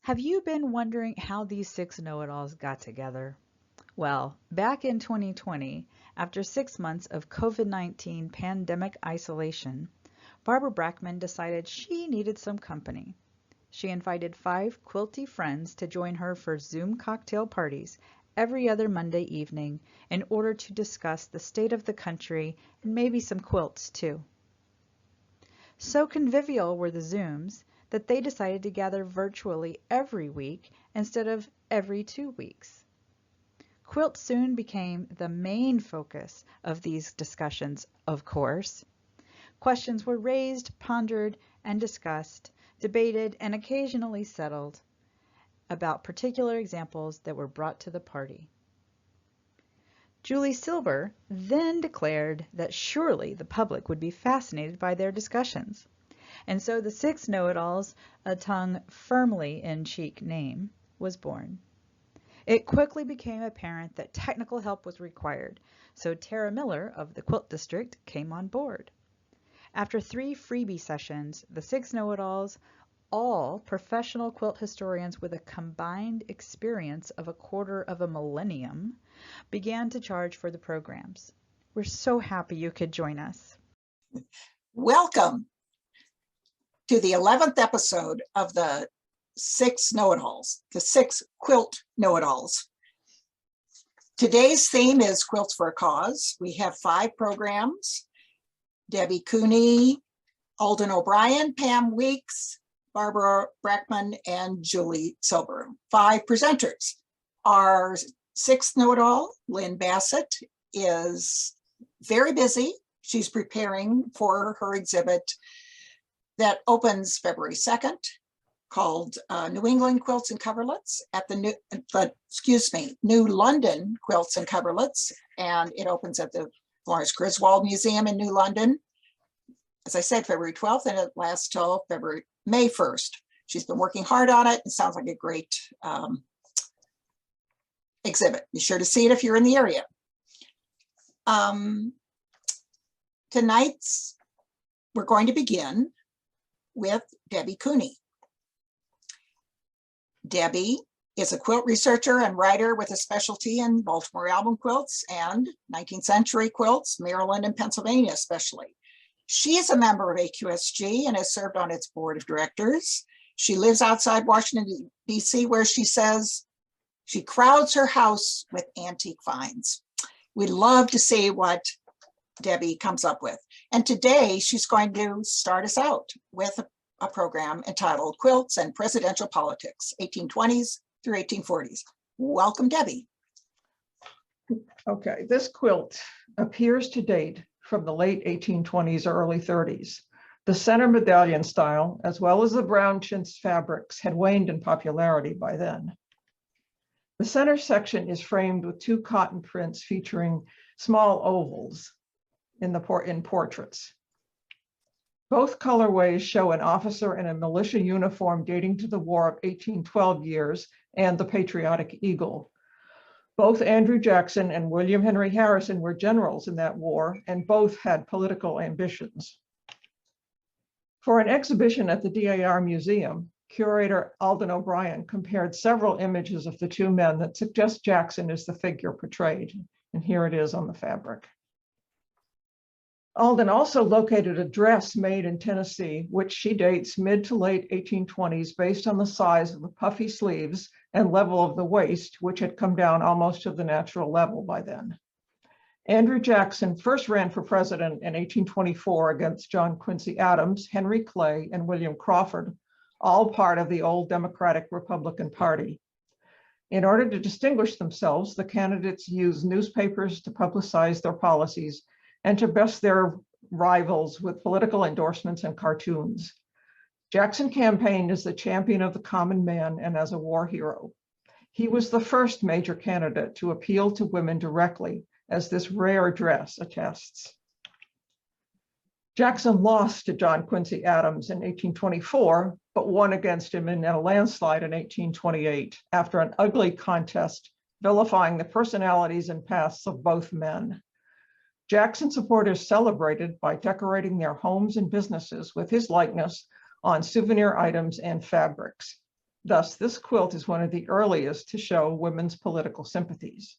Have you been wondering how these six know-it-alls got together? Well, back in 2020, after 6 months of COVID-19 pandemic isolation, Barbara Brackman decided she needed some company. She invited 5 quilty friends to join her for Zoom cocktail parties every other Monday evening in order to discuss the state of the country and maybe some quilts too. So convivial were the Zooms that they decided to gather virtually every week instead of every 2 weeks. Quilt soon became the main focus of these discussions, of course. Questions were raised, pondered, and discussed, debated, and occasionally settled about particular examples that were brought to the party. Julie Silber then declared that surely the public would be fascinated by their discussions. And so the six know-it-alls, a tongue firmly in cheek name, was born. It quickly became apparent that technical help was required, so Tara Miller of the Quilt District came on board. After 3 freebie sessions, the six know-it-alls, all professional quilt historians with a combined experience of a quarter of a millennium, began to charge for the programs. We're so happy you could join us. Welcome to the 11th episode of the six know-it-alls, the 6 quilt know-it-alls. Today's theme is Quilts for a Cause. We have 5 programs: Debby Cooney, Alden O'Brien, Pam Weeks, Barbara Brackman, and Julie Silber. 5 presenters. Our 6th know-it-all, Lynn Bassett, is very busy. She's preparing for her exhibit that opens February 2nd, called New England Quilts and Coverlets at the New London Quilts and Coverlets, and it opens at the Florence Griswold Museum in New London, as I said, February 12th, and it lasts till May 1st. She's been working hard on it. It sounds like a great exhibit. Be sure to see it if you're in the area. Tonight's, we're going to begin with Debby Cooney. Debby is a quilt researcher and writer with a specialty in Baltimore album quilts and 19th century quilts, Maryland and Pennsylvania especially. She is a member of AQSG and has served on its board of directors. She lives outside Washington, D.C., where she says she crowds her house with antique finds. We'd love to see what Debby comes up with. And today she's going to start us out with a program entitled Quilts and Presidential Politics, 1820s through 1840s. Welcome, Debby. Okay, this quilt appears to date from the late 1820s or early 30s. The center medallion style, as well as the brown chintz fabrics, had waned in popularity by then. The center section is framed with 2 cotton prints featuring small ovals in portraits. Both colorways show an officer in a militia uniform dating to the War of 1812 years and the patriotic eagle. Both Andrew Jackson and William Henry Harrison were generals in that war, and both had political ambitions. For an exhibition at the DAR Museum, curator Alden O'Brien compared several images of the 2 men that suggest Jackson is the figure portrayed, and here it is on the fabric. Alden also located a dress made in Tennessee, which she dates mid to late 1820s based on the size of the puffy sleeves and level of the waist, which had come down almost to the natural level by then. Andrew Jackson first ran for president in 1824 against John Quincy Adams, Henry Clay, and William Crawford, all part of the old Democratic Republican Party. In order to distinguish themselves, the candidates used newspapers to publicize their policies and to best their rivals with political endorsements and cartoons. Jackson campaigned as the champion of the common man and as a war hero. He was the first major candidate to appeal to women directly, as this rare dress attests. Jackson lost to John Quincy Adams in 1824, but won against him in a landslide in 1828 after an ugly contest vilifying the personalities and pasts of both men. Jackson supporters celebrated by decorating their homes and businesses with his likeness on souvenir items and fabrics. Thus, this quilt is one of the earliest to show women's political sympathies.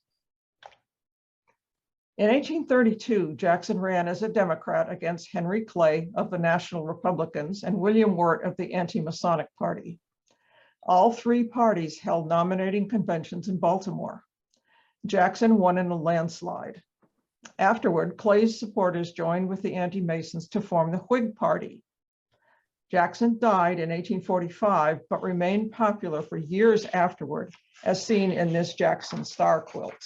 In 1832, Jackson ran as a Democrat against Henry Clay of the National Republicans and William Wirt of the Anti-Masonic Party. All three parties held nominating conventions in Baltimore. Jackson won in a landslide. Afterward, Clay's supporters joined with the anti-Masons to form the Whig Party. Jackson died in 1845, but remained popular for years afterward, as seen in this Jackson Star quilt.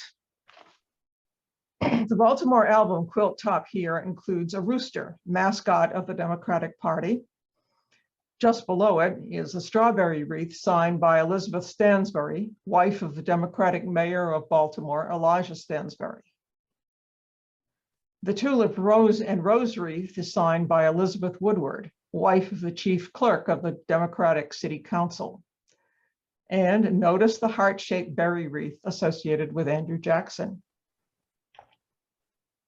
The Baltimore album quilt top here includes a rooster, mascot of the Democratic Party. Just below it is a strawberry wreath signed by Elizabeth Stansbury, wife of the Democratic mayor of Baltimore, Elijah Stansbury. The tulip rose and rose wreath is signed by Elizabeth Woodward, wife of the chief clerk of the Democratic City Council. And notice the heart-shaped berry wreath associated with Andrew Jackson.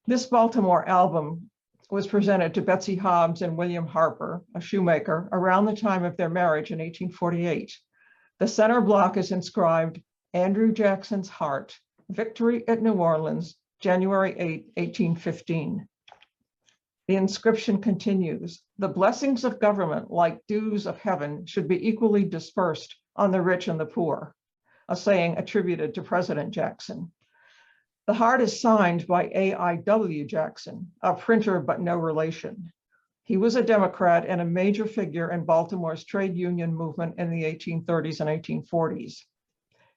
This Baltimore album was presented to Betsy Hobbs and William Harper, a shoemaker, around the time of their marriage in 1848. The center block is inscribed, Andrew Jackson's Heart, Victory at New Orleans, January 8, 1815. The inscription continues, the blessings of government, like dews of heaven, should be equally dispersed on the rich and the poor, a saying attributed to President Jackson. The heart is signed by A.I.W. Jackson, a printer but no relation. He was a Democrat and a major figure in Baltimore's trade union movement in the 1830s and 1840s.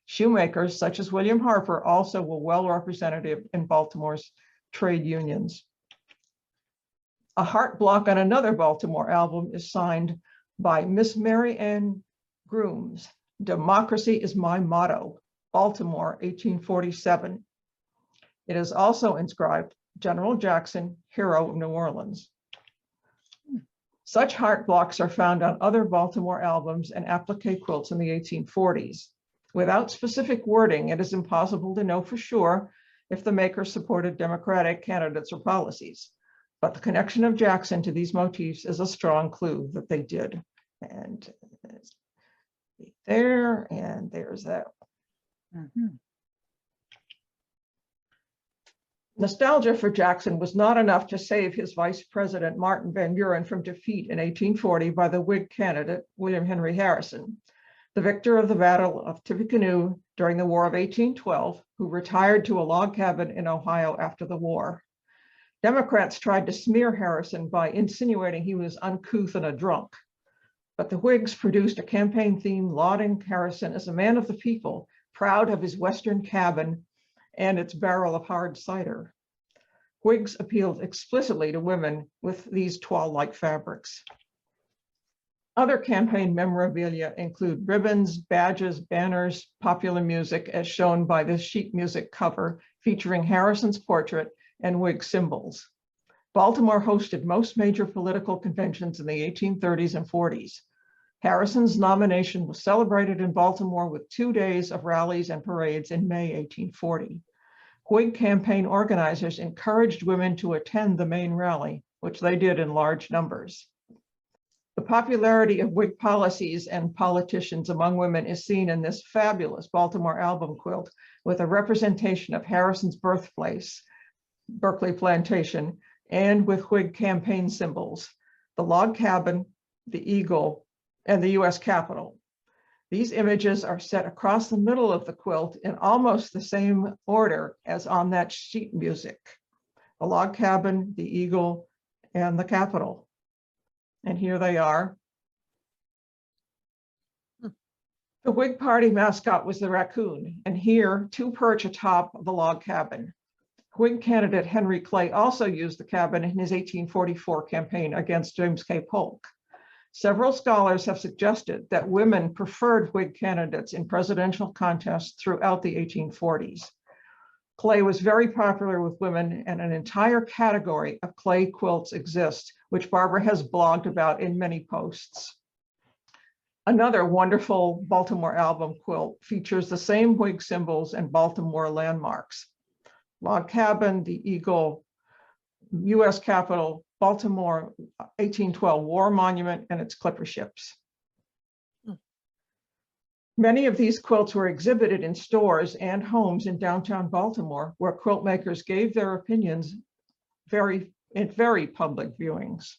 Shoemakers such as William Harper also were well represented in Baltimore's trade unions. A heart block on another Baltimore album is signed by Miss Mary Ann Grooms. Democracy is my motto, Baltimore, 1847. It is also inscribed, General Jackson, Hero of New Orleans. Such heart blocks are found on other Baltimore albums and applique quilts in the 1840s. Without specific wording, it is impossible to know for sure if the maker supported Democratic candidates or policies. But the connection of Jackson to these motifs is a strong clue that they did. And there, and there's that. Mm-hmm. Nostalgia for Jackson was not enough to save his vice president, Martin Van Buren, from defeat in 1840 by the Whig candidate, William Henry Harrison, the victor of the Battle of Tippecanoe during the War of 1812, who retired to a log cabin in Ohio after the war. Democrats tried to smear Harrison by insinuating he was uncouth and a drunk, but the Whigs produced a campaign theme lauding Harrison as a man of the people, proud of his Western cabin and its barrel of hard cider. Whigs appealed explicitly to women with these toile-like fabrics. Other campaign memorabilia include ribbons, badges, banners, popular music, as shown by this sheet music cover featuring Harrison's portrait and Whig symbols. Baltimore hosted most major political conventions in the 1830s and 40s. Harrison's nomination was celebrated in Baltimore with 2 days of rallies and parades in May 1840. Whig campaign organizers encouraged women to attend the main rally, which they did in large numbers. The popularity of Whig policies and politicians among women is seen in this fabulous Baltimore album quilt with a representation of Harrison's birthplace, Berkeley Plantation, and with Whig campaign symbols, the log cabin, the eagle, and the US Capitol. These images are set across the middle of the quilt in almost the same order as on that sheet music, the log cabin, the eagle, and the Capitol. And here they are. The Whig Party mascot was the raccoon, and here, two perch atop the log cabin. Whig candidate Henry Clay also used the cabin in his 1844 campaign against James K. Polk. Several scholars have suggested that women preferred Whig candidates in presidential contests throughout the 1840s. Clay was very popular with women, and an entire category of clay quilts exists, which Barbara has blogged about in many posts. Another wonderful Baltimore album quilt features the same Whig symbols and Baltimore landmarks: log cabin, the eagle, US Capitol, Baltimore 1812 War Monument, and its clipper ships. Many of these quilts were exhibited in stores and homes in downtown Baltimore, where quilt makers gave their opinions in very public viewings.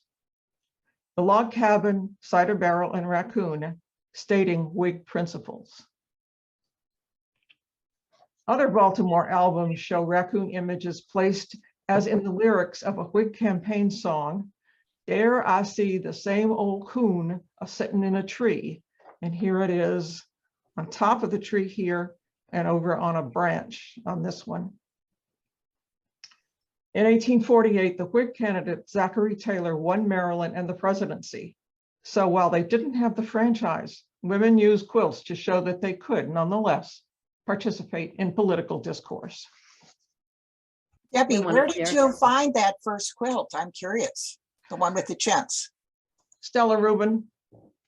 The Log Cabin, Cider Barrel, and Raccoon, stating Whig principles. Other Baltimore albums show raccoon images placed as in the lyrics of a Whig campaign song, "There I see the same old coon a-sittin' in a tree," and here it is on top of the tree here and over on a branch on this one. In 1848, the Whig candidate Zachary Taylor won Maryland and the presidency. So while they didn't have the franchise, women used quilts to show that they could nonetheless participate in political discourse. Debbie, where did you find that first quilt? I'm curious. The one with the chintz. Stella Rubin.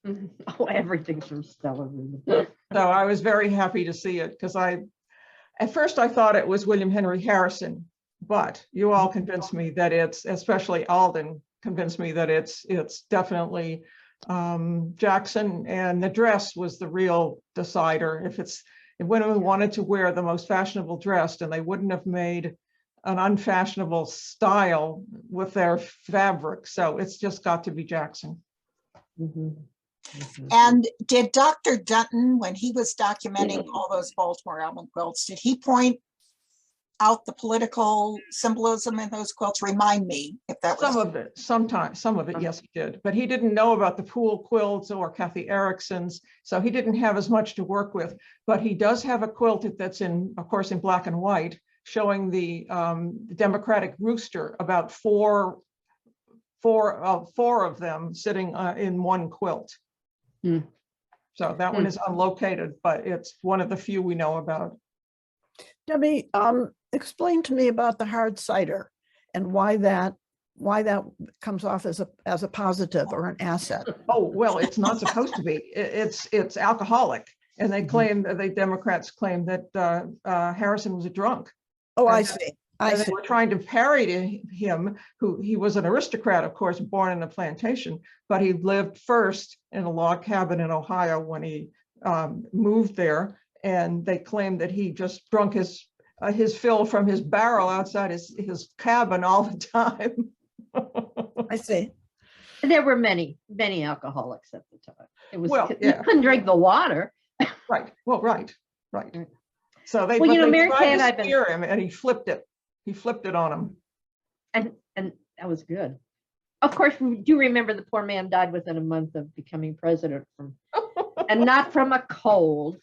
Oh, everything's from Stella Rubin. So I was very happy to see it because at first I thought it was William Henry Harrison, but you all convinced me that it's, especially Alden convinced me that it's definitely Jackson, and the dress was the real decider. If women wanted to wear the most fashionable dress, and they wouldn't have made an unfashionable style with their fabric. So it's just got to be Jackson. Mm-hmm. Mm-hmm. And did Dr. Dutton, when he was documenting all those Baltimore album quilts, did he point out the political symbolism in those quilts? Remind me if that was. Some of it, yes, he did. But he didn't know about the Poole quilts or Kathy Erickson's, so he didn't have as much to work with. But he does have a quilt that's in, of course, in black and white, showing the Democratic rooster, about four of them sitting in one quilt. Mm. So that one is unlocated, but it's one of the few we know about. Debbie, explain to me about the hard cider and why that comes off as a positive or an asset. Oh, well, it's not supposed to be. It's alcoholic, and they claim that the Democrats claim that Harrison was a drunk. Oh, and I see. They were trying to parody him, who he was an aristocrat, of course, born in a plantation, but he lived first in a log cabin in Ohio when he moved there. And they claimed that he just drunk his fill from his barrel outside his cabin all the time. I see. There were many alcoholics at the time. It was, yeah. You couldn't drink the water. Right. Well, right. So they, Mary tried to steer him, and he flipped it. He flipped it on him. And that was good. Of course, we do remember the poor man died within a month of becoming president and not from a cold.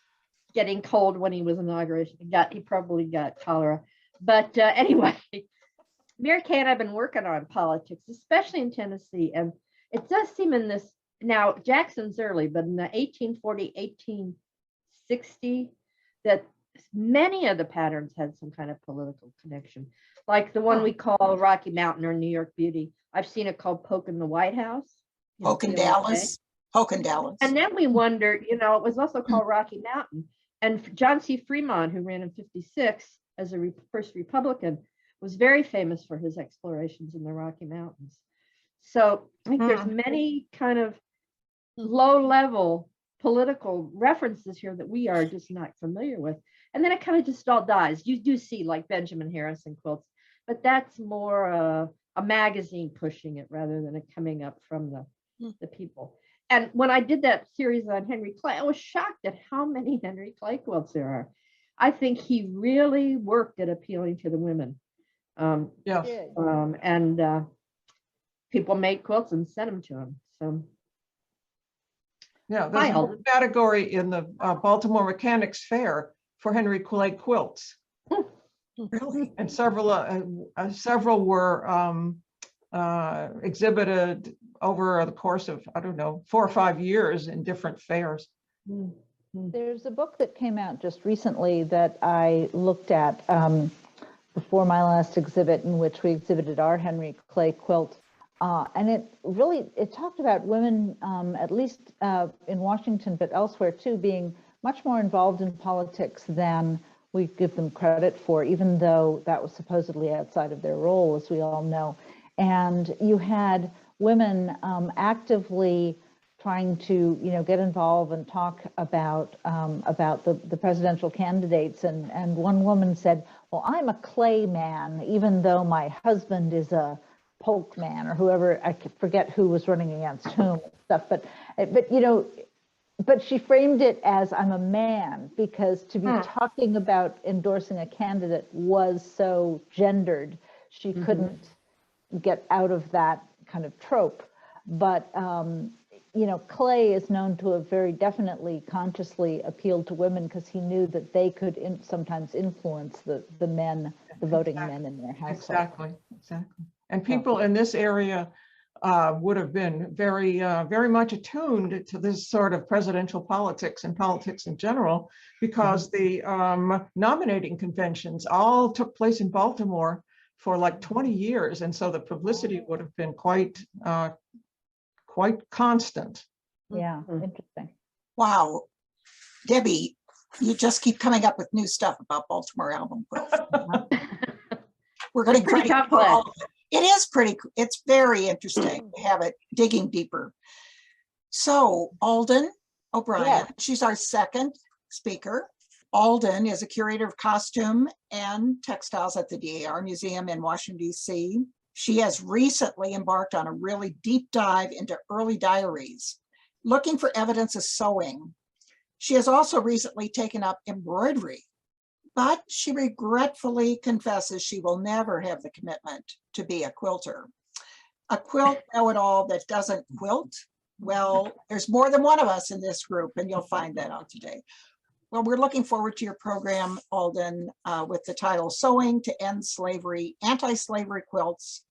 Getting cold when he was inauguration. He probably got cholera. But anyway, Mary Kay and I have been working on politics, especially in Tennessee. And it does seem in this, now Jackson's early, but in the 1840, 1860, that many of the patterns had some kind of political connection. Like the one we call Rocky Mountain or New York Beauty. I've seen it called Poke in the White House. Poke in Dallas. Poke in Dallas. And then we wondered, it was also called Rocky Mountain. And John C. Fremont, who ran in 56 as a first Republican, was very famous for his explorations in the Rocky Mountains. So I think there's many kind of low-level political references here that we are just not familiar with. And then it kind of just all dies. You do see like Benjamin Harrison quilts, but that's more a magazine pushing it rather than it coming up from the people. And when I did that series on Henry Clay, I was shocked at how many Henry Clay quilts there are. I think he really worked at appealing to the women. And people made quilts and sent them to him. So, yeah, there's a category in the Baltimore Mechanics Fair for Henry Clay quilts. Really? And several were exhibited over the course of, I don't know, 4 or 5 years in different fairs. There's a book that came out just recently that I looked at before my last exhibit, in which we exhibited our Henry Clay quilt. And it talked about women, at least in Washington, but elsewhere too, being much more involved in politics than we give them credit for, even though that was supposedly outside of their role, as we all know. And you had women actively trying to, get involved and talk about the presidential candidates. And one woman said, well, I'm a clay man, even though my husband is a polk man, or whoever, I forget who was running against whom and stuff. But she framed it as I'm a man, because to be talking about endorsing a candidate was so gendered. She couldn't get out of that kind of trope. But Clay is known to have very definitely consciously appealed to women, because he knew that they could sometimes influence the men, the voting men in their household. Exactly. And people in this area would have been very much attuned to this sort of presidential politics and politics in general, because the nominating conventions all took place in Baltimore for like 20 years. And so the publicity would have been quite constant. Yeah, interesting. Wow. Debbie, you just keep coming up with new stuff about Baltimore album quilt. We're going to credit you for all of it. It's very interesting to have it digging deeper. So Alden O'Brien, she's our second speaker. Alden is a curator of costume and textiles at the DAR Museum in Washington, D.C. She has recently embarked on a really deep dive into early diaries, looking for evidence of sewing. She has also recently taken up embroidery, but she regretfully confesses she will never have the commitment to be a quilter. A quilt know-it-all that doesn't quilt? Well, there's more than one of us in this group, and you'll find that out today. Well, we're looking forward to your program, Alden, with the title Sewing to End Slavery, Anti-Slavery Quilts,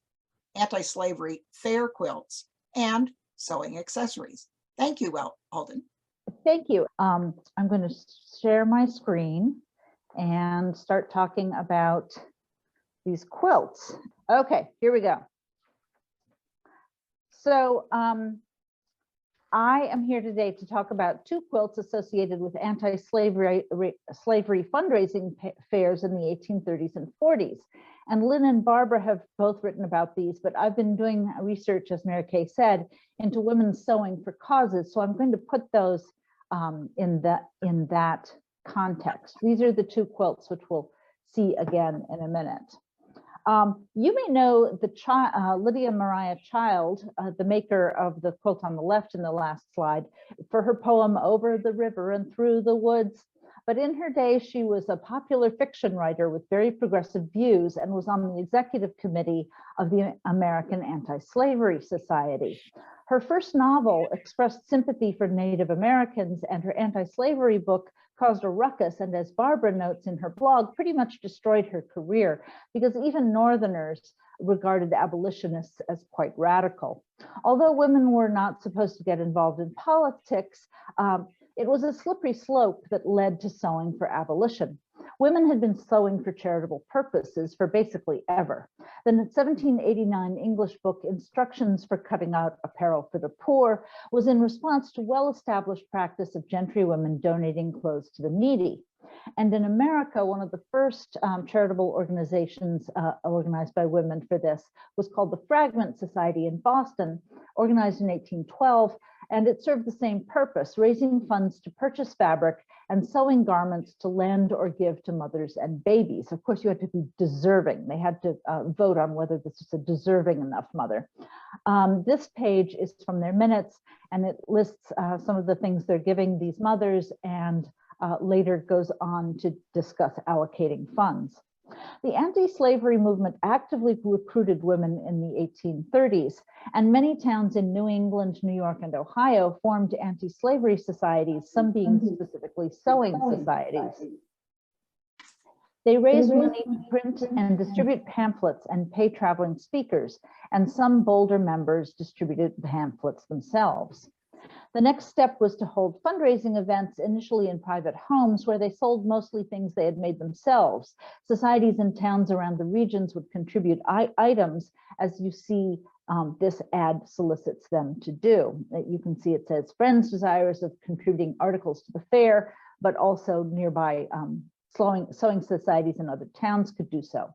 Anti-Slavery Fair Quilts, and Sewing Accessories. Thank you, Alden. Thank you. I'm going to share my screen and start talking about these quilts. Okay, here we go. So I am here today to talk about two quilts associated with anti-slavery fundraising fairs in the 1830s and 40s. And Lynn and Barbara have both written about these, but I've been doing research, as Mary Kay said, into women's sewing for causes. So I'm going to put those in that context. These are the two quilts, which we'll see again in a minute. You may know the Lydia Maria Child, the maker of the quilt on the left in the last slide, for her poem Over the River and Through the Woods. But in her day, she was a popular fiction writer with very progressive views and was on the executive committee of the American Anti-Slavery Society. Her first novel expressed sympathy for Native Americans, and her anti-slavery book caused a ruckus, and as Barbara notes in her blog, pretty much destroyed her career, because even Northerners regarded abolitionists as quite radical. Although women were not supposed to get involved in politics, it was a slippery slope that led to sewing for abolition. Women had been sewing for charitable purposes for basically ever. The 1789 English book, Instructions for Cutting Out Apparel for the Poor, was in response to well-established practice of gentry women donating clothes to the needy. And in America, one of the first charitable organizations organized by women for this was called the Fragment Society in Boston, organized in 1812, and it served the same purpose, raising funds to purchase fabric and sewing garments to lend or give to mothers and babies. Of course, you had to be deserving. They had to vote on whether this was a deserving enough mother. This page is from their minutes, and it lists some of the things they're giving these mothers, and later goes on to discuss allocating funds. The anti-slavery movement actively recruited women in the 1830s, and many towns in New England, New York, and Ohio formed anti-slavery societies, some being specifically sewing societies. They raised money to print and distribute pamphlets and pay traveling speakers, and some bolder members distributed the pamphlets themselves. The next step was to hold fundraising events, initially in private homes, where they sold mostly things they had made themselves. Societies in towns around the regions would contribute items, as you see this ad solicits them to do. You can see it says, friends desirous of contributing articles to the fair, but also nearby sewing societies in other towns could do so.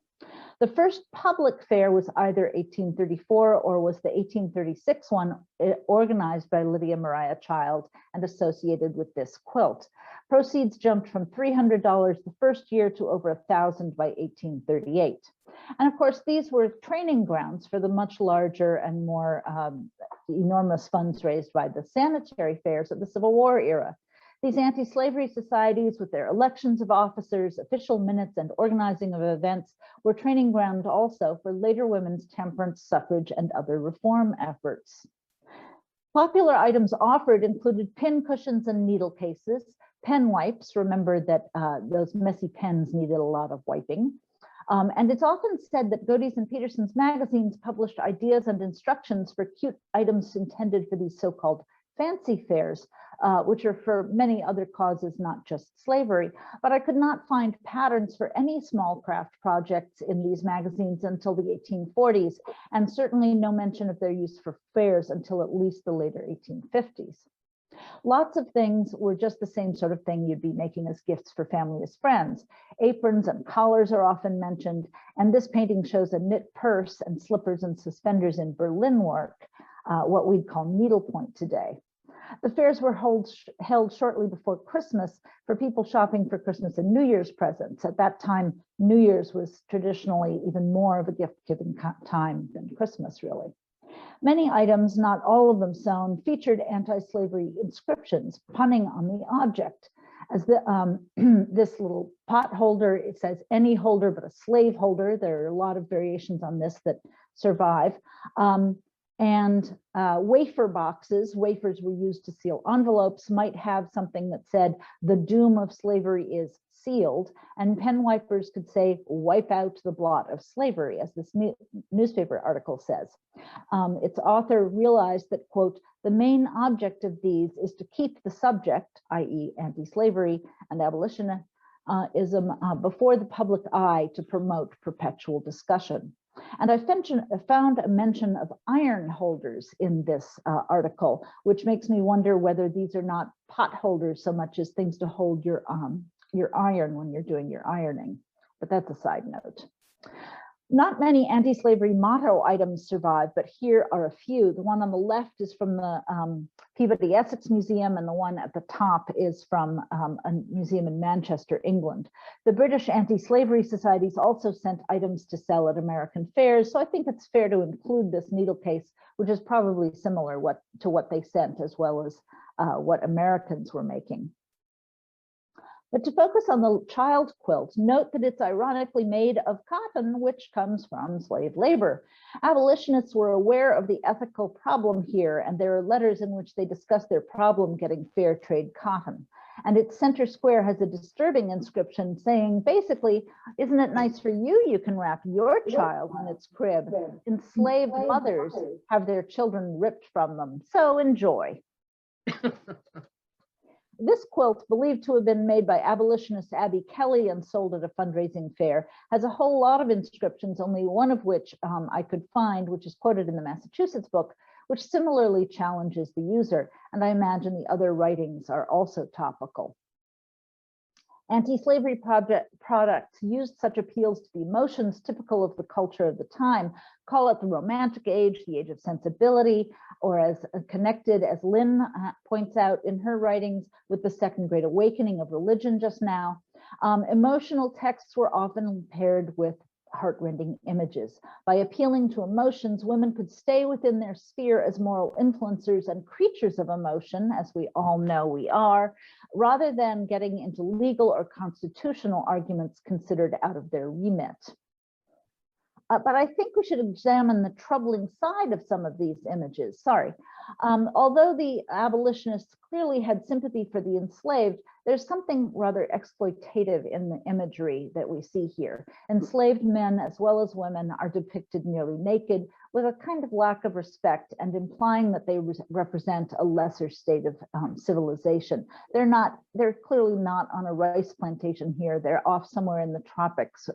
The first public fair was either 1834 or was the 1836 one organized by Lydia Mariah Child and associated with this quilt. Proceeds jumped from $300 the first year to over $1,000 by 1838. And of course, these were training grounds for the much larger and more enormous funds raised by the sanitary fairs of the Civil War era. These anti-slavery societies, with their elections of officers, official minutes, and organizing of events, were training ground also for later women's temperance, suffrage, and other reform efforts. Popular items offered included pin cushions and needle cases, pen wipes. Remember that those messy pens needed a lot of wiping. And it's often said that Godey's and Peterson's magazines published ideas and instructions for cute items intended for these so-called fancy fairs, which are for many other causes, not just slavery. But I could not find patterns for any small craft projects in these magazines until the 1840s, and certainly no mention of their use for fairs until at least the later 1850s. Lots of things were just the same sort of thing you'd be making as gifts for family as friends. Aprons and collars are often mentioned, and this painting shows a knit purse and slippers and suspenders in Berlin work, what we'd call needlepoint today. The fairs were held shortly before Christmas for people shopping for Christmas and New Year's presents. At that time, New Year's was traditionally even more of a gift-giving time than Christmas, really. Many items, not all of them sewn, featured anti-slavery inscriptions, punning on the object. As this little pot holder, it says any holder but a slave holder. There are a lot of variations on this that survive. And wafer boxes, wafers were used to seal envelopes, might have something that said, the doom of slavery is sealed, and pen wipers could say, wipe out the blot of slavery, as this newspaper article says. Its author realized that, quote, the main object of these is to keep the subject, i.e. anti-slavery and abolitionism, before the public eye to promote perpetual discussion. And I found a mention of iron holders in this article, which makes me wonder whether these are not pot holders so much as things to hold your iron when you're doing your ironing. But that's a side note. Not many anti-slavery motto items survive, but here are a few. The one on the left is from the Peabody Essex Museum, and the one at the top is from a museum in Manchester, England. The British anti-slavery societies also sent items to sell at American fairs, so I think it's fair to include this needle case, which is probably similar to what they sent, as well as what Americans were making. But to focus on the child quilt, note that it's ironically made of cotton, which comes from slave labor. Abolitionists were aware of the ethical problem here, and there are letters in which they discuss their problem getting fair trade cotton. And its center square has a disturbing inscription saying, basically, isn't it nice for you? You can wrap your child in its crib. Enslaved mothers have their children ripped from them, so enjoy. This quilt, believed to have been made by abolitionist Abby Kelly and sold at a fundraising fair, has a whole lot of inscriptions, only one of which I could find, which is quoted in the Massachusetts book, which similarly challenges the user. And I imagine the other writings are also topical. Anti-slavery products used such appeals to the emotions typical of the culture of the time. Call it the Romantic Age, the Age of Sensibility, or as connected, as Lynn points out in her writings, with the Second Great Awakening of religion just now. Emotional texts were often paired with heartrending images. By appealing to emotions, women could stay within their sphere as moral influencers and creatures of emotion, as we all know we are, rather than getting into legal or constitutional arguments considered out of their remit. But I think we should examine the troubling side of some of these images. Although the abolitionists clearly had sympathy for the enslaved, there's something rather exploitative in the imagery that we see here. Enslaved men as well as women are depicted nearly naked, with a kind of lack of respect and implying that they represent a lesser state of civilization. They're clearly not on a rice plantation here. They're off somewhere in the tropics,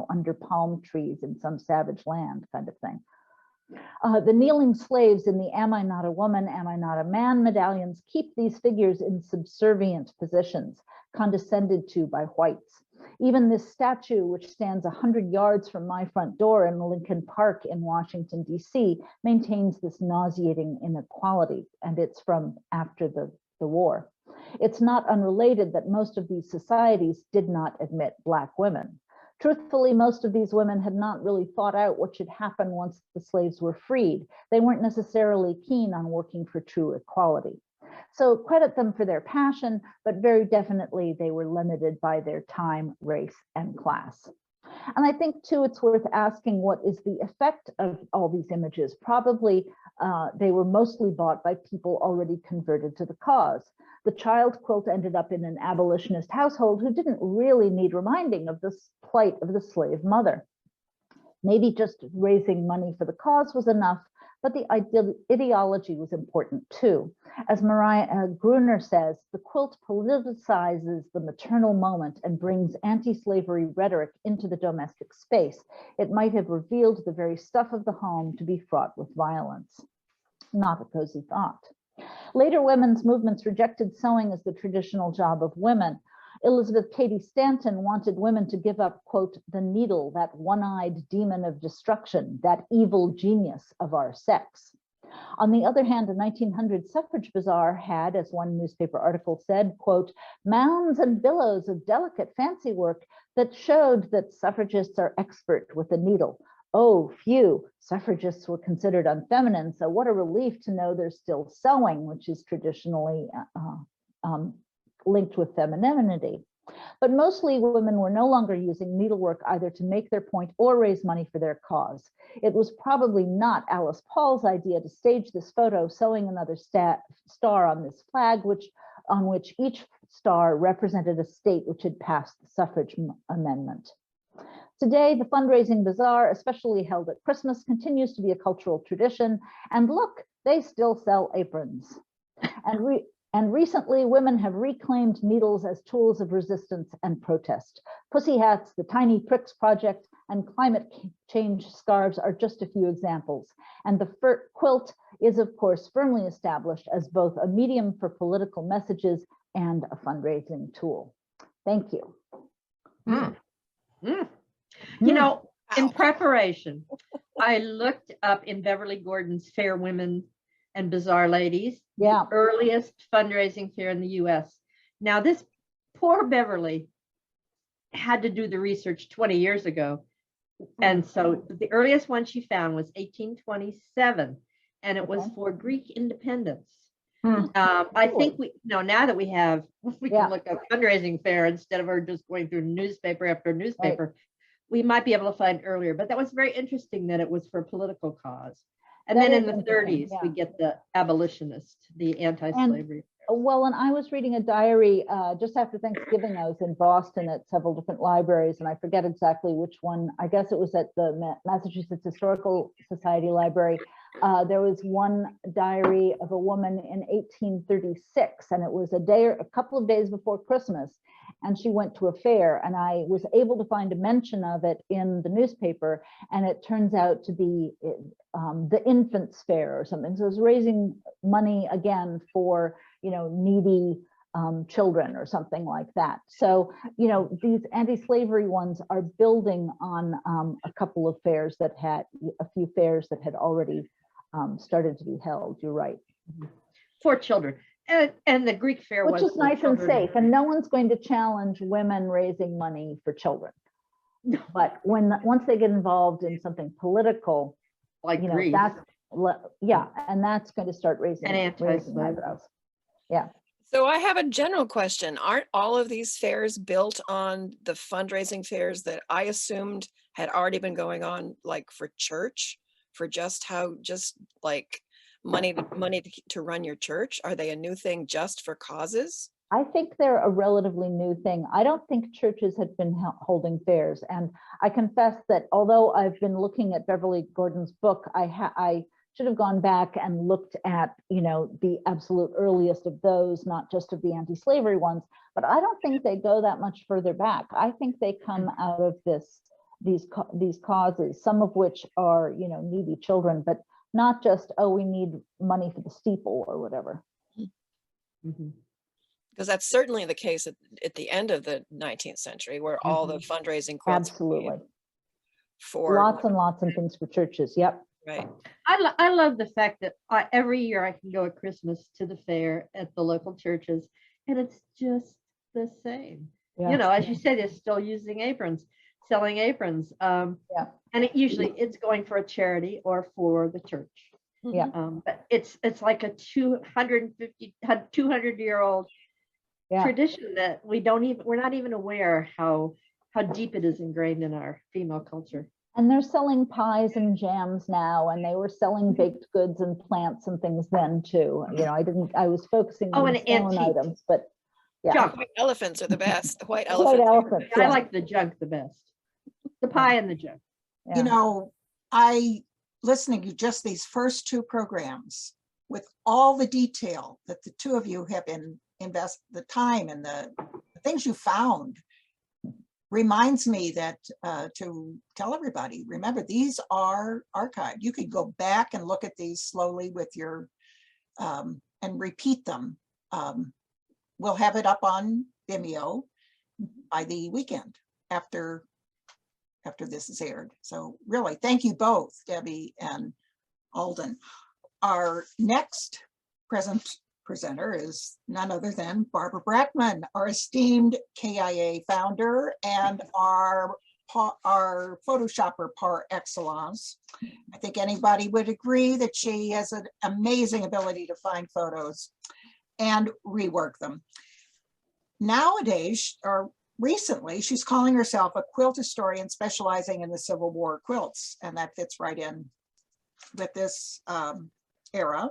under palm trees in some savage land kind of thing. The kneeling slaves in the Am I Not a Woman, Am I Not a Man medallions keep these figures in subservient positions, condescended to by whites. Even this statue, which stands 100 yards from my front door in Lincoln Park in Washington, D.C., maintains this nauseating inequality, and it's from after the war. It's not unrelated that most of these societies did not admit Black women. Truthfully, most of these women had not really thought out what should happen once the slaves were freed. They weren't necessarily keen on working for true equality. So credit them for their passion, but very definitely they were limited by their time, race, and class. And I think too, it's worth asking, what is the effect of all these images? Probably they were mostly bought by people already converted to the cause. The child quilt ended up in an abolitionist household who didn't really need reminding of the plight of the slave mother. Maybe just raising money for the cause was enough, but the ideology was important too. As Mariah Gruner says, the quilt politicizes the maternal moment and brings anti-slavery rhetoric into the domestic space. It might have revealed the very stuff of the home to be fraught with violence. Not a cozy thought. Later women's movements rejected sewing as the traditional job of women. Elizabeth Cady Stanton wanted women to give up, quote, the needle, that one-eyed demon of destruction, that evil genius of our sex. On the other hand, a 1900 suffrage bazaar had, as one newspaper article said, quote, mounds and billows of delicate fancy work that showed that suffragists are expert with the needle. Oh, phew, suffragists were considered unfeminine, so what a relief to know they're still sewing, which is traditionally linked with femininity. But mostly women were no longer using needlework either to make their point or raise money for their cause. It was probably not Alice Paul's idea to stage this photo sewing another star on this flag, on which each star represented a state which had passed the suffrage amendment. Today, the fundraising bazaar, especially held at Christmas, continues to be a cultural tradition. And look, they still sell aprons. And recently, women have reclaimed needles as tools of resistance and protest. Pussy hats, the Tiny Pricks Project, and climate change scarves are just a few examples. And the quilt is, of course, firmly established as both a medium for political messages and a fundraising tool. Thank you. Mm. Mm. You know, in preparation, I looked up in Beverly Gordon's Fair Women and Bazaar Ladies, the earliest fundraising fair in the US. Now, this poor Beverly had to do the research 20 years ago. And so the earliest one she found was 1827, and it was for Greek independence. I think now that we can look up fundraising fair instead of her just going through newspaper after newspaper, we might be able to find earlier. But that was very interesting that it was for a political cause. And then in the 30s, we get the abolitionist, the anti-slavery. Well, and I was reading a diary just after Thanksgiving. I was in Boston at several different libraries, and I forget exactly which one. I guess it was at the Massachusetts Historical Society Library. There was one diary of a woman in 1836, and it was a couple of days before Christmas, and she went to a fair, and I was able to find a mention of it in the newspaper, and it turns out to be the infants fair or something. So it was raising money again for, needy children or something like that. So, these anti-slavery ones are building on a couple of fairs that had, a few fairs that had already started to be held. You're right. For children. And the Greek fair which is nice and safe, and no one's going to challenge women raising money for children. No. But once they get involved in something political, like Greece, that's and that's going to start raising eyebrows. Yeah. So I have a general question. Aren't all of these fairs built on the fundraising fairs that I assumed had already been going on, like for church, for just like money to run your church? Are they a new thing just for causes? I think they're a relatively new thing. I don't think churches had been holding fairs. And I confess that although I've been looking at Beverly Gordon's book, I should have gone back and looked at, the absolute earliest of those, not just of the anti-slavery ones, but I don't think they go that much further back. I think they come out of these causes, some of which are, needy children, but not just, we need money for the steeple or whatever. Mm-hmm. Because that's certainly the case at the end of the 19th century, where all the fundraising quilts were made Absolutely. for Lots and lots of things for churches. Yep. right. I love the fact that every year I can go at Christmas to the fair at the local churches, and it's just the same. Yeah. You know, as you say, they're still using aprons, selling aprons. Yeah. And it's going for a charity or for the church. Yeah. But it's like a 200-year-old Yeah. tradition that we're not even aware how deep it is ingrained in our female culture. And they're selling pies and jams now, and they were selling baked goods and plants and things then too. You know, I was focusing on and stone antiques. items, but yeah. Junk. White elephants are the best. The white White elephants. elephants. I Yeah. like the junk the best. The pie and the junk. Yeah. You know, listening to just these first two programs with all the detail that the two of you have invested the time and the things you found reminds me that to tell everybody, remember, these are archived. You could go back and look at these slowly with your, and repeat them. We'll have it up on Vimeo by the weekend after this is aired. So really, thank you both, Debbie and Alden. Our next presenter is none other than Barbara Brackman, our esteemed KIA founder and our Photoshopper par excellence. I think anybody would agree that she has an amazing ability to find photos and rework them. Nowadays, or recently, she's calling herself a quilt historian specializing in the Civil War quilts, and that fits right in with this era.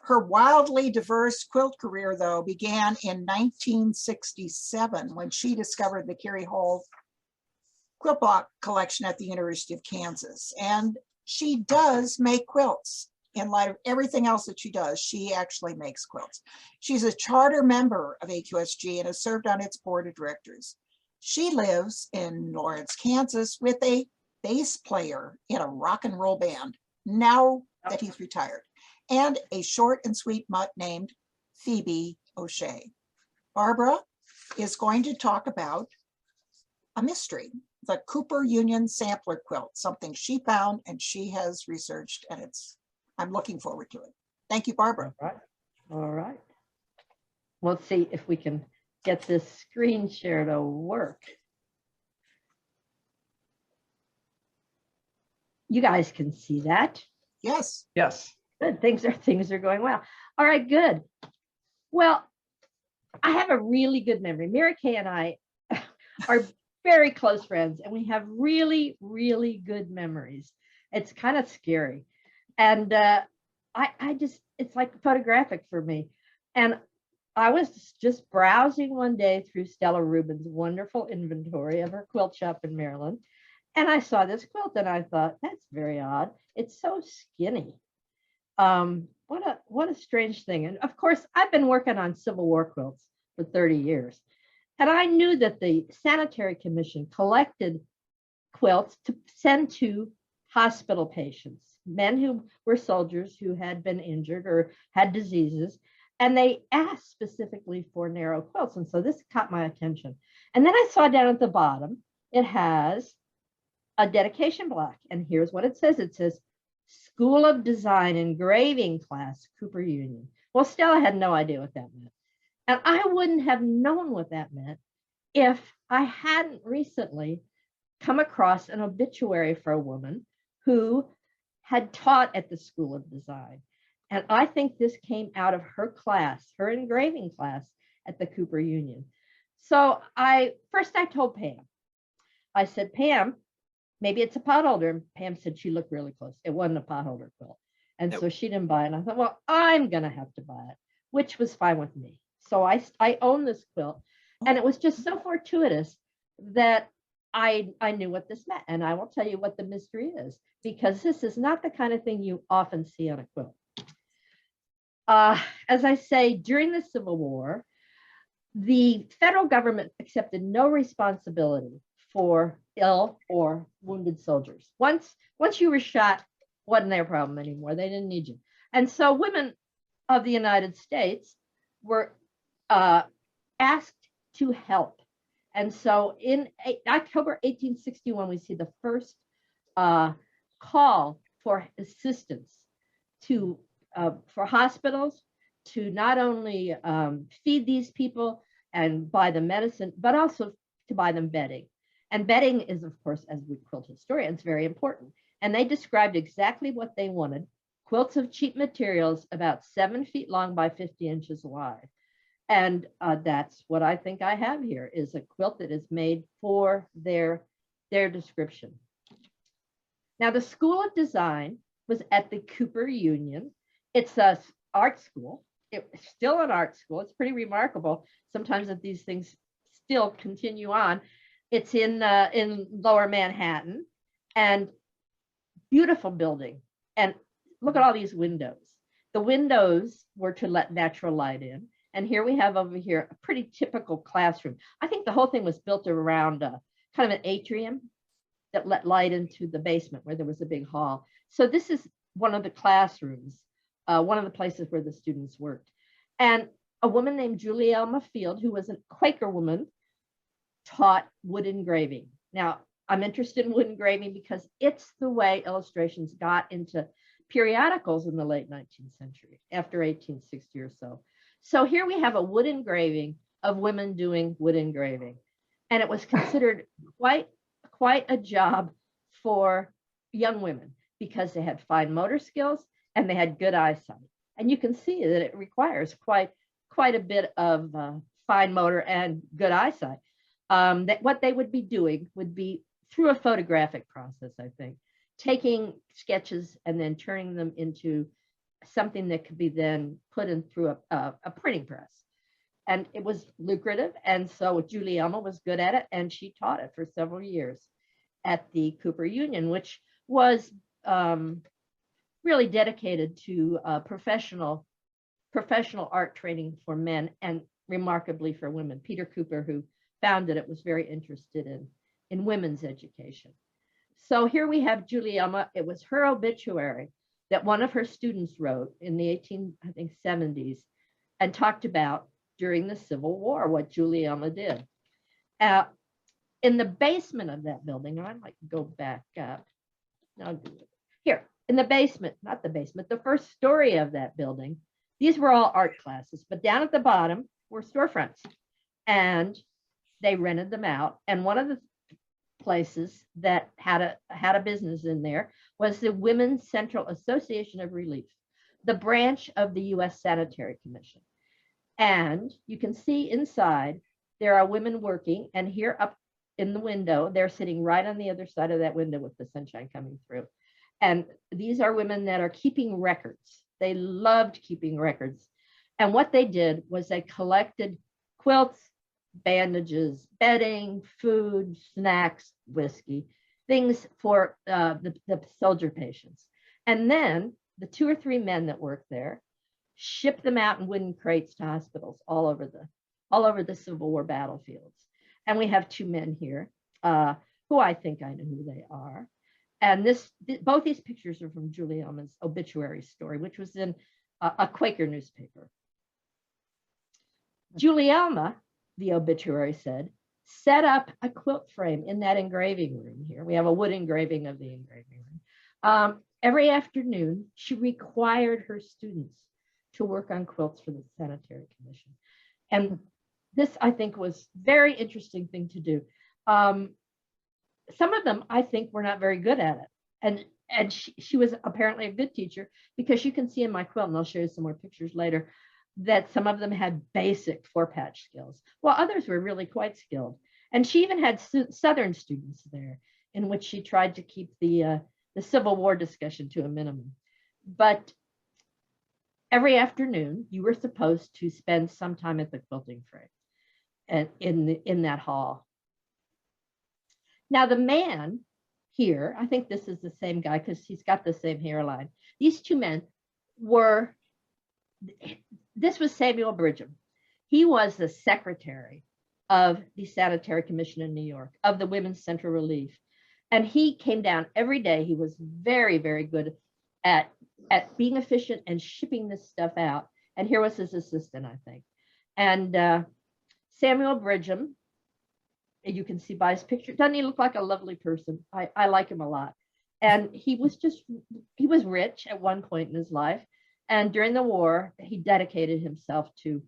Her wildly diverse quilt career, though, began in 1967 when she discovered the Carrie Hall quilt block collection at the University of Kansas. And she does make quilts. In light of everything else that she does, she actually makes quilts. She's a charter member of AQSG and has served on its board of directors. She lives in Lawrence, Kansas with a bass player in a rock and roll band, now that he's retired, and a short and sweet mutt named Phoebe O'Shea. Barbara is going to talk about a mystery, the Cooper Union sampler quilt, something she found and she has researched, and I'm looking forward to it. Thank you, Barbara. All right. Let's see if we can get this screen share to work. You guys can see that. Yes. Yes. Good. Things are going well. All right, good. Well, I have a really good memory. Mary Kay and I are very close friends, and we have really, really good memories. It's kind of scary. And it's like photographic for me. And I was just browsing one day through Stella Rubin's wonderful inventory of her quilt shop in Maryland. And I saw this quilt and I thought, that's very odd. It's so skinny. What a strange thing. And of course, I've been working on Civil War quilts for 30 years. And I knew that the Sanitary Commission collected quilts to send to hospital patients, men who were soldiers who had been injured or had diseases, and they asked specifically for narrow quilts. And so this caught my attention. And then I saw down at the bottom, it has a dedication block. And here's what it says. It says, School of Design Engraving Class, Cooper Union. Well, Stella had no idea what that meant. And I wouldn't have known what that meant if I hadn't recently come across an obituary for a woman who had taught at the School of Design. And I think this came out of her class, her engraving class at the Cooper Union. So I told Pam, I said, Pam, maybe it's a potholder. And Pam said she looked really close. It wasn't a potholder quilt. And so she didn't buy it. And I thought, well, I'm going to have to buy it, which was fine with me. So I own this quilt. And it was just so fortuitous that I knew what this meant. And I will tell you what the mystery is, because this is not the kind of thing you often see on a quilt. As I say, during the Civil War, the federal government accepted no responsibility for ill or wounded soldiers. Once you were shot, wasn't their problem anymore. They didn't need you. And so women of the United States were asked to help. And so in October 1861, we see the first call for assistance to for hospitals to not only feed these people and buy them medicine, but also to buy them bedding. And bedding is, of course, as we quilt historians, very important. And they described exactly what they wanted: quilts of cheap materials about 7 feet long by 50 inches wide. And that's what I think I have here, is a quilt that is made for their description. Now, the School of Design was at the Cooper Union. It's an art school. It's still an art school. It's pretty remarkable sometimes that these things still continue on. It's in Lower Manhattan, and beautiful building. And look at all these windows. The windows were to let natural light in. And here we have over here a pretty typical classroom. I think the whole thing was built around kind of an atrium that let light into the basement where there was a big hall. So this is one of the classrooms, one of the places where the students worked. And a woman named Julielma Field, who was a Quaker woman, taught wood engraving. Now, I'm interested in wood engraving because it's the way illustrations got into periodicals in the late 19th century, after 1860 or so. So here we have a wood engraving of women doing wood engraving. And it was considered quite a job for young women because they had fine motor skills and they had good eyesight. And you can see that it requires quite a bit of fine motor and good eyesight. That what they would be doing would be through a photographic process, I think, taking sketches and then turning them into something that could be then put in through a printing press. And it was lucrative. And so Julielma was good at it, and she taught it for several years at the Cooper Union, which was really dedicated to professional art training for men and remarkably for women. Peter Cooper, who founded it, was very interested in women's education. So here we have Julielma. It was her obituary that one of her students wrote in the 70s and talked about during the Civil War, what Julielma did. In the basement of that building, I might go back up. No, here, in the basement, not the basement, the first story of that building, these were all art classes, but down at the bottom were storefronts. And they rented them out. And one of the places that had a business in there was the Women's Central Association of Relief, the branch of the U.S. Sanitary Commission. And you can see inside there are women working, and here up in the window, they're sitting right on the other side of that window with the sunshine coming through. And these are women that are keeping records. They loved keeping records. And what they did was they collected quilts, bandages, bedding, food, snacks, whiskey, things for the soldier patients. And then the 2 or 3 men that worked there shipped them out in wooden crates to hospitals all over the Civil War battlefields. And we have 2 men here who I think I know who they are. And both these pictures are from Julielma's obituary story, which was in a Quaker newspaper. Julielma, the obituary said, set up a quilt frame in that engraving room here. We have a wood engraving of the engraving room. Every afternoon, she required her students to work on quilts for the Sanitary Commission. And this, I think, was a very interesting thing to do. Some of them, I think, were not very good at it. And she was apparently a good teacher, because you can see in my quilt, and I'll show you some more pictures later, that some of them had basic 4-patch skills, while others were really quite skilled. And she even had Southern students there, in which she tried to keep the Civil War discussion to a minimum. But every afternoon, you were supposed to spend some time at the quilting frame and in that hall. Now, the man here, I think this is the same guy because he's got the same hairline. These 2 men were, this was Samuel Brigham. He was the secretary of the Sanitary Commission in New York, of the Women's Central Relief. And he came down every day. He was very, very good at being efficient and shipping this stuff out. And here was his assistant, I think. And Samuel Bridgham, and you can see by his picture, doesn't he look like a lovely person? I like him a lot. And he was rich at one point in his life. And during the war, he dedicated himself to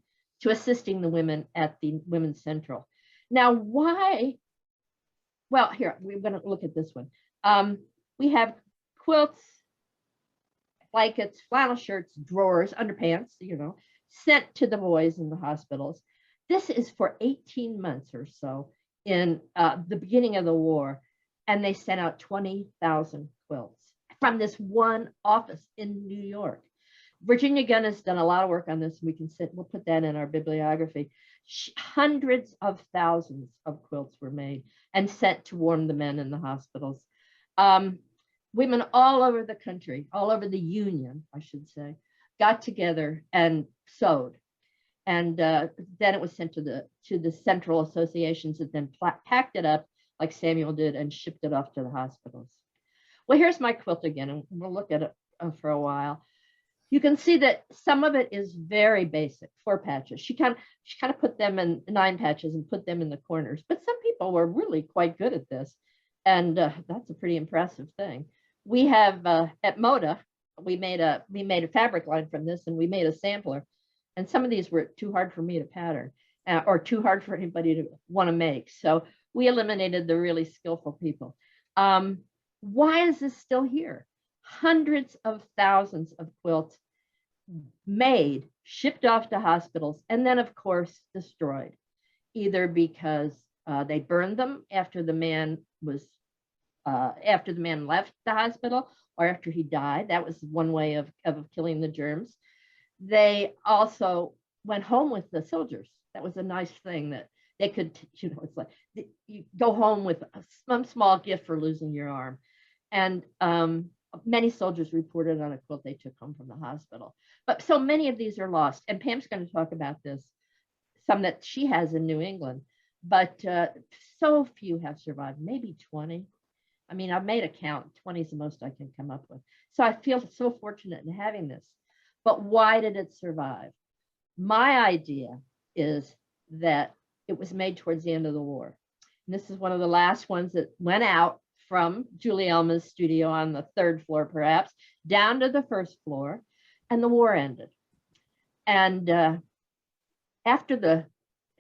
assisting the women at the Women's Central. Now, why? Well, here, we're going to look at this one. We have quilts, blankets, flannel shirts, drawers, underpants, sent to the boys in the hospitals. This is for 18 months or so in the beginning of the war. And they sent out 20,000 quilts from this one office in New York. Virginia Gunn has done a lot of work on this. We'll put that in our bibliography. Hundreds of thousands of quilts were made and sent to warm the men in the hospitals. Women all over the country, all over the Union, I should say, got together and sewed. And then it was sent to the central associations that then packed it up like Samuel did and shipped it off to the hospitals. Well, here's my quilt again, and we'll look at it for a while. You can see that some of it is very basic, 4 patches. She kind of put them in 9 patches and put them in the corners. But some people were really quite good at this, and that's a pretty impressive thing. We have at Moda, we made a fabric line from this, and we made a sampler. And some of these were too hard for me to pattern, or too hard for anybody to want to make. So we eliminated the really skillful people. Why is this still here? Hundreds of thousands of quilts made, shipped off to hospitals, and then of course destroyed, either because they burned them after the man left the hospital, or after he died. That was one way of killing the germs. They also went home with the soldiers. That was a nice thing that they could, it's like you go home with some small gift for losing your arm. And many soldiers reported on a quilt they took home from the hospital. But so many of these are lost. And Pam's going to talk about this, some that she has in New England, but so few have survived, maybe 20. I mean, I've made a count, 20 is the most I can come up with. So I feel so fortunate in having this. But why did it survive? My idea is that it was made towards the end of the war. And this is one of the last ones that went out from Julie Elma's studio on the 3rd floor, perhaps, down to the 1st floor, and the war ended. And after the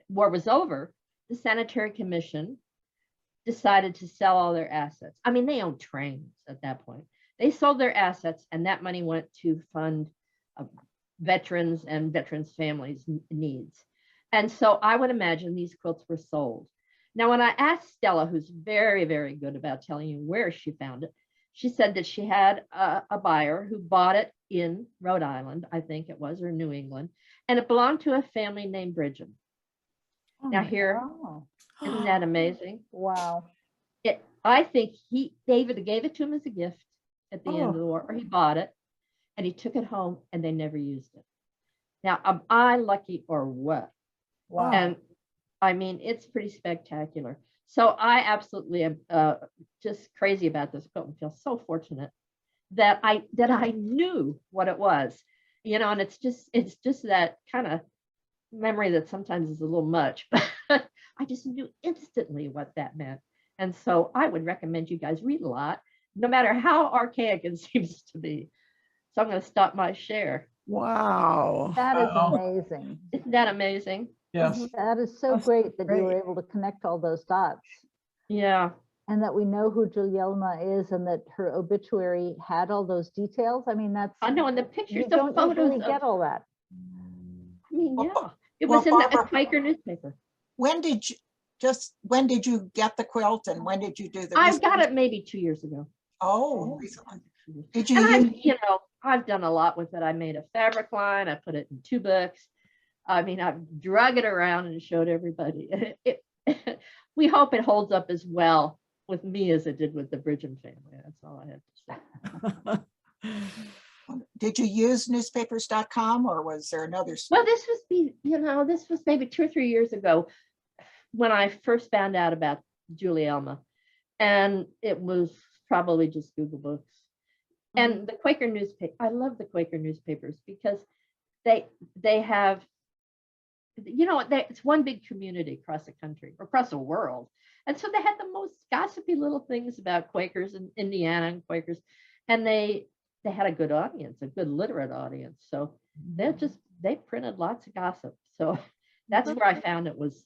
war was over, the Sanitary Commission decided to sell all their assets. I mean, they owned trains at that point. They sold their assets, and that money went to fund veterans and veterans' families' needs. And so I would imagine these quilts were sold. Now, when I asked Stella, who's very, very good about telling you where she found it, she said that she had a buyer who bought it in Rhode Island, I think it was, or New England, and it belonged to a family named Bridgham. Oh, now here, wow. Isn't that amazing? Wow. I think David gave it to him as a gift at the end of the war, or he bought it, and he took it home, and they never used it. Now, am I lucky or what? Wow. And I mean, it's pretty spectacular. So I absolutely am just crazy about this quilt and feel so fortunate that I knew what it was, and it's just that kind of memory that sometimes is a little much, but I just knew instantly what that meant. And so I would recommend you guys read a lot, no matter how archaic it seems to be. So I'm going to stop my share. Wow. That is amazing. Isn't that amazing? Yes. That is so That's great that you were great. able to connect all those dots. Yeah. And that we know who Julielma is and that her obituary had all those details. I mean, that's, I know in the pictures, you the don't usually photos get all that. I mean, Well, yeah. It well, was in the Barbara- Quaker newspaper. When did you get the quilt, and when did you do the? I've got it maybe 2 years ago. Oh, recently. Did you And use? I've done a lot with it. I made a fabric line. I put it in 2 books. I mean, I've drug it around and showed everybody. We hope it holds up as well with me as it did with the Bridgham family. That's all I have to say. Did you use newspapers.com, or was there another? Well, this was maybe 2 or 3 years ago when I first found out about Julie Elma, and it was probably just Google Books. And the Quaker newspaper, I love the Quaker newspapers because they have it's one big community across the country, or across the world. And so they had the most gossipy little things about Quakers in Indiana and Quakers. And they had a good audience, a good literate audience. So they printed lots of gossip. So that's where I found it was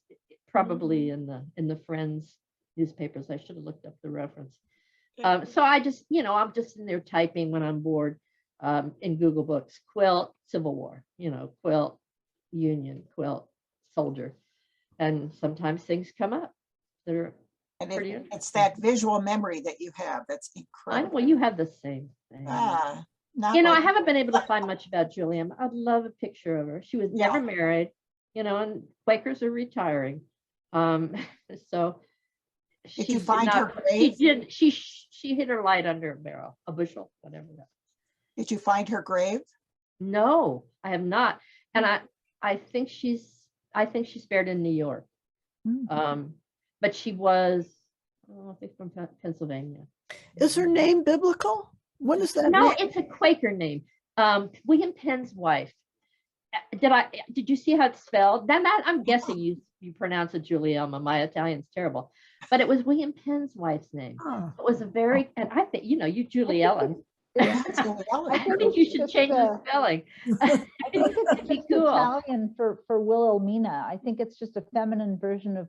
probably in the Friends newspapers. I should have looked up the reference. So I just, I'm just in there typing when I'm bored in Google Books, quilt, Civil War, quilt, Union, quilt, soldier. And sometimes things come up that are pretty interesting. It's that visual memory that you have that's incredible. Well, you have the same thing. I haven't been able to find much about Julian. I'd love a picture of her. She was never married, and Quakers are retiring. So did you find her grave? She hid her light under a barrel, a bushel, whatever that. Did you find her grave? No, I have not. And I think she's buried in New York. But she was, I think, from Pennsylvania. Is her name biblical? What is that? No, name? it's a Quaker name. William Penn's wife. Did you see how it's spelled? Then I'm guessing you pronounce it Julielma. My Italian's terrible, but it was William Penn's wife's name. It was a very, and I think you Julie Ellen. I think you should change the spelling. I think it's just Italian for Wilhelmina. I think it's just a feminine version of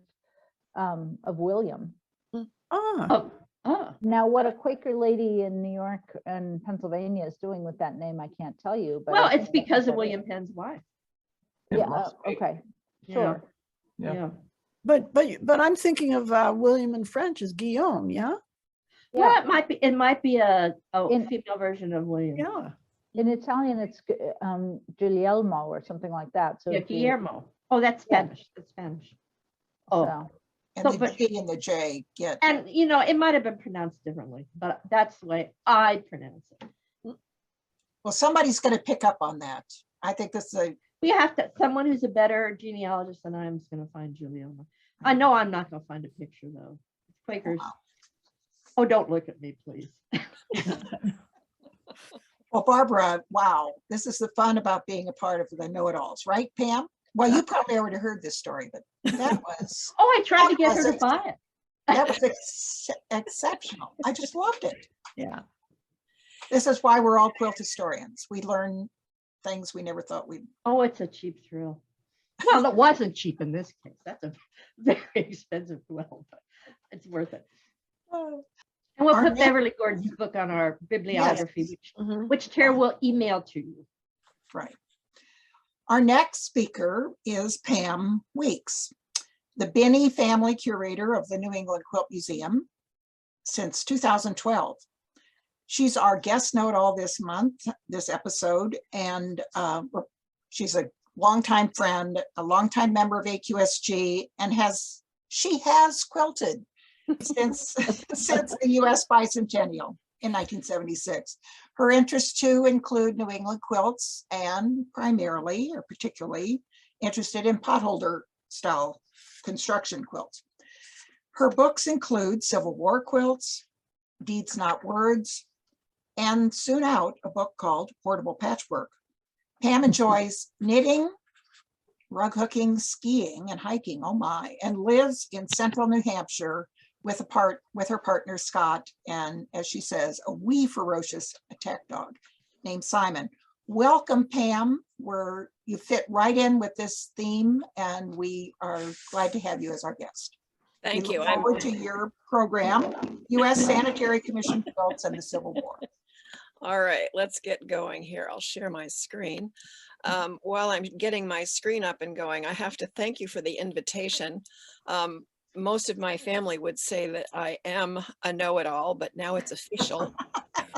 William. Now, what a Quaker lady in New York and Pennsylvania is doing with that name, I can't tell you. But well, it's because of William Penn's wife. Yeah. Okay. Sure. Yeah. But I'm thinking of William in French as Guillaume. Yeah. Well, it might be a female version of William. Yeah. In Italian, it's Guglielmo or something like that. So Guillermo. Oh, that's Spanish. Yeah. That's Spanish. Oh. So. And the G and the J get. And it might have been pronounced differently, but that's the way I pronounce it. Well, somebody's going to pick up on that. I think this is we have to. Someone who's a better genealogist than I am is going to find Juliana. I know I'm not going to find a picture though. Quakers. Wow. Oh, don't look at me, please. Well, Barbara, wow, this is the fun about being a part of the Know-It-Alls, right, Pam? Well, you probably already heard this story, but that was. Oh, I tried to get her to buy it. That was exceptional. I just loved it. Yeah. This is why we're all quilt historians. We learn things we never thought we'd. Oh, it's a cheap thrill. Well, it wasn't cheap in this case. That's a very expensive quilt, but it's worth it. And we'll put Beverly Gordon's book on our bibliography, which Tara will email to you. Right. Our next speaker is Pam Weeks, the Binney family curator of the New England Quilt Museum since 2012. She's our guest Know-It-All this episode, and she's a longtime friend, a longtime member of AQSG, and she has quilted since the U.S. bicentennial in 1976. Her interests too include New England quilts and primarily or particularly interested in potholder style construction quilts. Her books include Civil War quilts, Deeds Not Words, and soon out a book called Portable Patchwork. Pam enjoys knitting, rug hooking, skiing, and hiking, oh my, and lives in central New Hampshire with her partner Scott, and as she says, a wee ferocious attack dog named Simon. Welcome, Pam. You fit right in with this theme, and we are glad to have you as our guest. Thank you. Look forward to your program, U.S. Sanitary Commission Quilts and the Civil War. All right, let's get going here. I'll share my screen. While I'm getting my screen up and going, I have to thank you for the invitation. Most of my family would say that I am a know-it-all, but now it's official,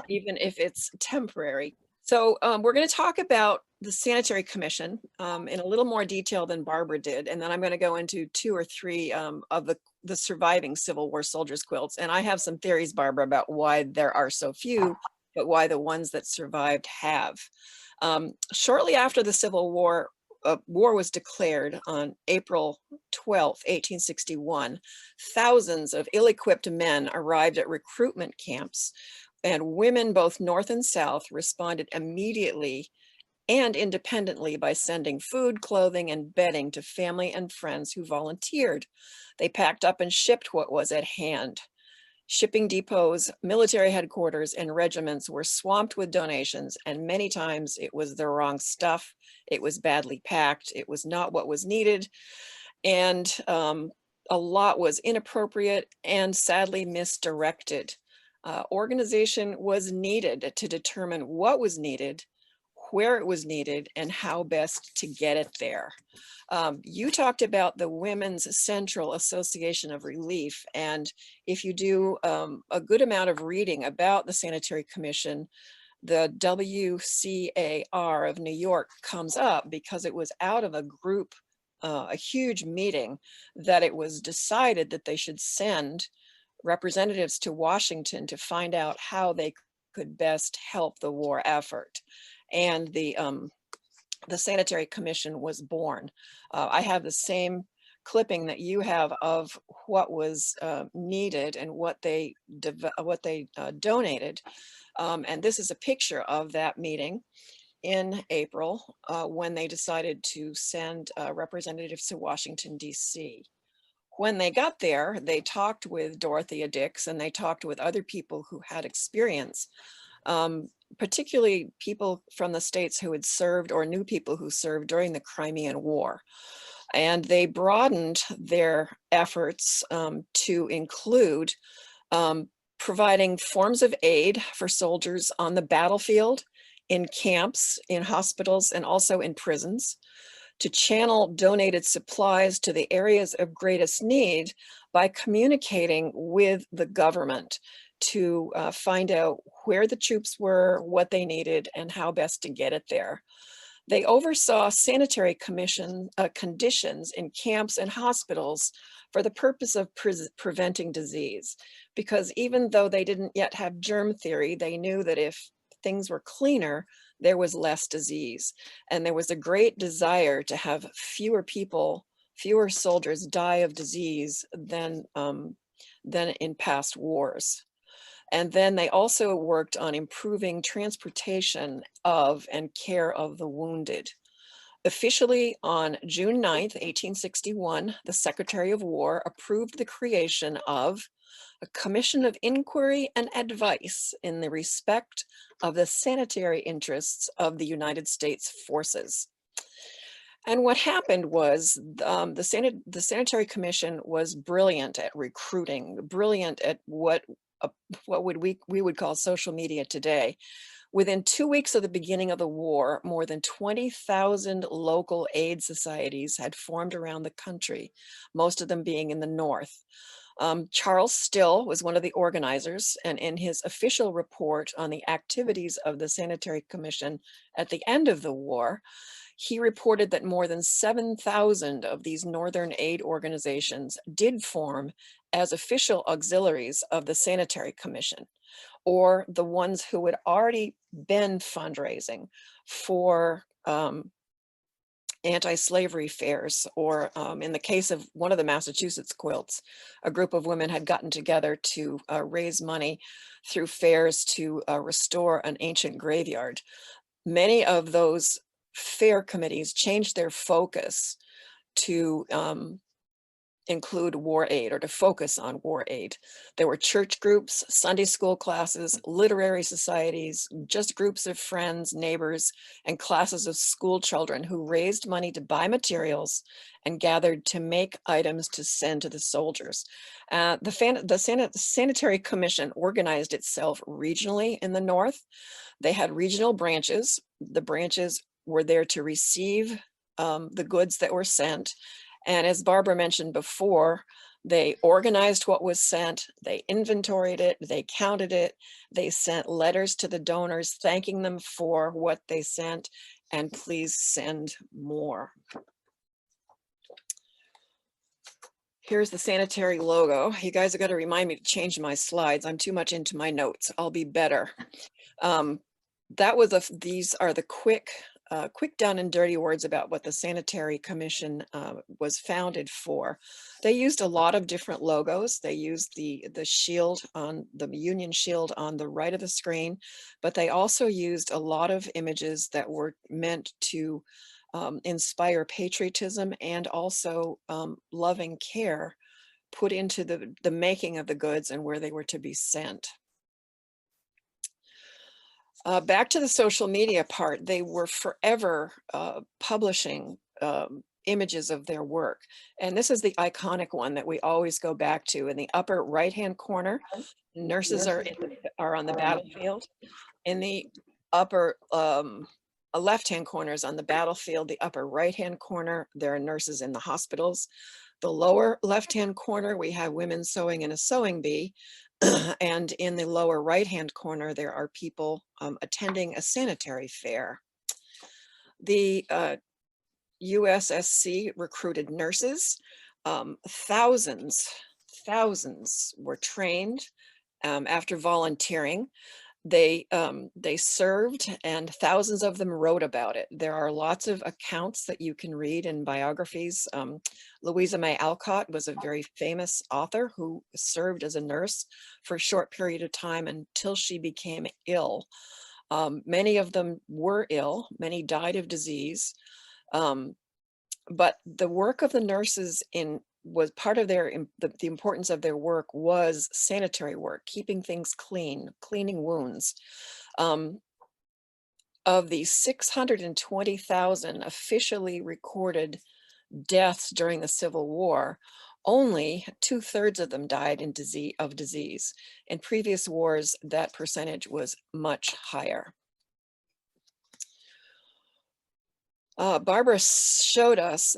even if it's temporary. So we're going to talk about the Sanitary Commission in a little more detail than Barbara did, and then I'm going to go into 2 or 3 of the surviving Civil War soldiers' quilts. And I have some theories, Barbara, about why there are so few, but why the ones that survived have. Shortly after the Civil War, war was declared on April 12, 1861, thousands of ill-equipped men arrived at recruitment camps, and women both North and South responded immediately and independently by sending food, clothing, and bedding to family and friends who volunteered. They packed up and shipped what was at hand. Shipping depots, military headquarters, and regiments were swamped with donations, and many times it was the wrong stuff. It was badly packed. It was not what was needed. And a lot was inappropriate and sadly misdirected. Organization was needed to determine what was needed, where it was needed, and how best to get it there. You talked about the Women's Central Association of Relief, and if you do a good amount of reading about the Sanitary Commission, the WCAR of New York comes up because it was out of a group, a huge meeting, that it was decided that they should send representatives to Washington to find out how they could best help the war effort. And the Sanitary Commission was born. I have the same clipping that you have of what was needed and what they donated. And this is a picture of that meeting in April when they decided to send representatives to Washington, D.C. When they got there, they talked with Dorothea Dix and they talked with other people who had experience, particularly people from the states who had served or knew people who served during the Crimean War. And they broadened their efforts to include providing forms of aid for soldiers on the battlefield, in camps, in hospitals, and also in prisons, to channel donated supplies to the areas of greatest need by communicating with the government to find out where the troops were, what they needed, and how best to get it there. They oversaw sanitary conditions in camps and hospitals for the purpose of preventing disease, because even though they didn't yet have germ theory, they knew that if things were cleaner, there was less disease. And there was a great desire to have fewer soldiers die of disease than in past wars. And then they also worked on improving transportation of and care of the wounded. Officially on June 9th, 1861, the Secretary of War approved the creation of a commission of inquiry and advice in the respect of the sanitary interests of the United States forces. And what happened was the Sanitary Commission was brilliant at recruiting, brilliant at what we would call social media today. Within 2 weeks of the beginning of the war, more than 20,000 local aid societies had formed around the country, most of them being in the North. Charles Still was one of the organizers, and in his official report on the activities of the Sanitary Commission at the end of the war, he reported that more than 7,000 of these Northern aid organizations did form as official auxiliaries of the Sanitary Commission, or the ones who had already been fundraising for anti-slavery fairs, or in the case of one of the Massachusetts Quilts, a group of women had gotten together to raise money through fairs to restore an ancient graveyard. Many of those fair committees changed their focus to include war aid, or to focus on war aid. There were church groups, Sunday school classes, literary societies, just groups of friends, neighbors, and classes of school children who raised money to buy materials and gathered to make items to send to the soldiers. The Sanitary Commission organized itself regionally in the North. They had regional branches. The branches were there to receive the goods that were sent. And as Barbara mentioned before, they organized what was sent, they inventoried it, they counted it, they sent letters to the donors thanking them for what they sent, and please send more. Here's the sanitary logo. You guys are going to remind me to change my slides. I'm too much into my notes. I'll be better. These are the quick quick down and dirty words about what the Sanitary Commission was founded for. They used a lot of different logos. They used the shield on the Union shield on the right of the screen, but they also used a lot of images that were meant to inspire patriotism and also loving care put into the making of the goods and where they were to be sent. Back to the social media part, they were forever publishing images of their work. And this is the iconic one that we always go back to. In the upper right-hand corner, nurses are on the battlefield. In the upper left-hand corner is on the battlefield. The upper right-hand corner, there are nurses in the hospitals. The lower left-hand corner, we have women sewing in a sewing bee. And in the lower right-hand corner, there are people attending a sanitary fair. The USSC recruited nurses. Thousands were trained after volunteering. They served, and thousands of them wrote about it. There are lots of accounts that you can read in biographies. Louisa May Alcott was a very famous author who served as a nurse for a short period of time until she became ill. Many of them were ill, many died of disease. But the work of the nurses was part of their, the importance of their work was sanitary work, keeping things clean, cleaning wounds. Of the 620,000 officially recorded deaths during the Civil War, only 2/3 of them died of disease. In previous wars, that percentage was much higher. Barbara showed us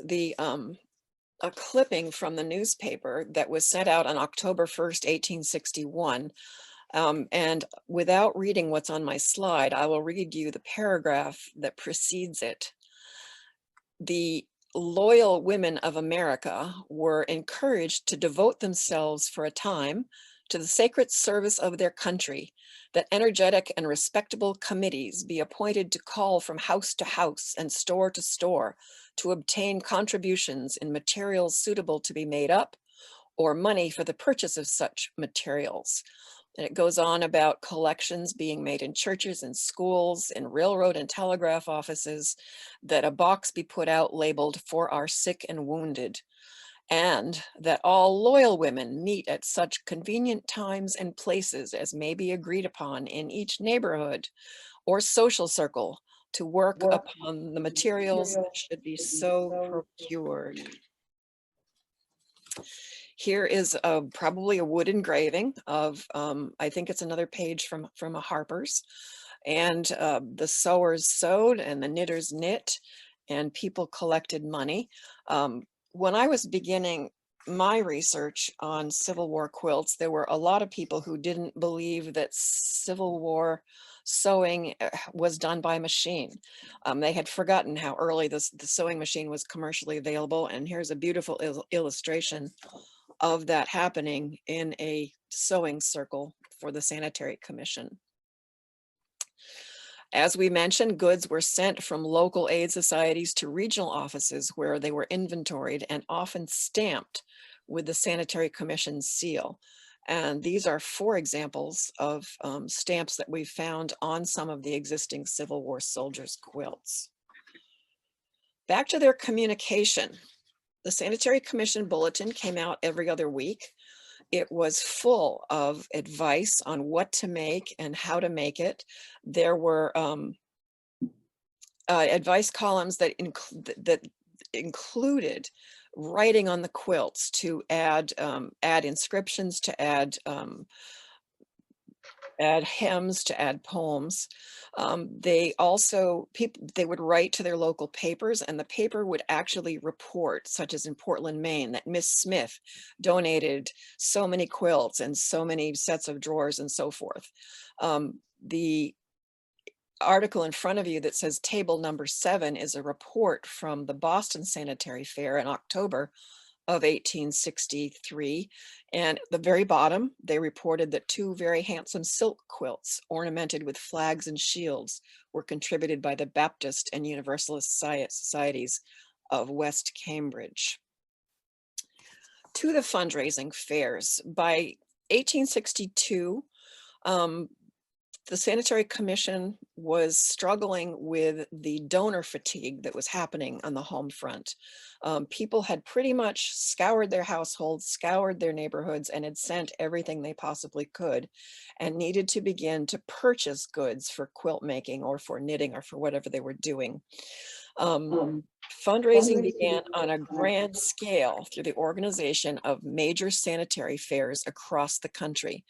a clipping from the newspaper that was sent out on October 1st, 1861. And without reading what's on my slide, I will read you the paragraph that precedes it. The loyal women of America were encouraged to devote themselves for a time to the sacred service of their country, that energetic and respectable committees be appointed to call from house to house and store to store to obtain contributions in materials suitable to be made up, or money for the purchase of such materials. And it goes on about collections being made in churches and schools, in railroad and telegraph offices, that a box be put out labeled "For our sick and wounded," and that all loyal women meet at such convenient times and places as may be agreed upon in each neighborhood or social circle to work upon the materials that should be so procured. Here is probably a wood engraving of, I think it's another page from a Harper's, and the sewers sewed and the knitters knit and people collected money. When I was beginning my research on Civil War quilts, there were a lot of people who didn't believe that Civil War sewing was done by machine. They had forgotten how early the sewing machine was commercially available. And here's a beautiful illustration of that happening in a sewing circle for the Sanitary Commission. As we mentioned, goods were sent from local aid societies to regional offices where they were inventoried and often stamped with the Sanitary Commission seal. And these are 4 examples of stamps that we found on some of the existing Civil War soldiers' quilts. Back to their communication. The Sanitary Commission bulletin came out every other week. It was full of advice on what to make and how to make it. There were advice columns that included writing on the quilts to add inscriptions, to add hymns, to add poems. They would write to their local papers, and the paper would actually report, such as in Portland, Maine, that Miss Smith donated so many quilts and so many sets of drawers and so forth. The article in front of you that says table number 7 is a report from the Boston Sanitary Fair in October of 1863. And at the very bottom, they reported that 2 very handsome silk quilts ornamented with flags and shields were contributed by the Baptist and Universalist societies of West Cambridge. To the fundraising fairs. By 1862, the Sanitary Commission was struggling with the donor fatigue that was happening on the home front. People had pretty much scoured their households, scoured their neighborhoods, and had sent everything they possibly could, and needed to begin to purchase goods for quilt making or for knitting or for whatever they were doing. Fundraising began on a grand scale through the organization of major sanitary fairs across the country.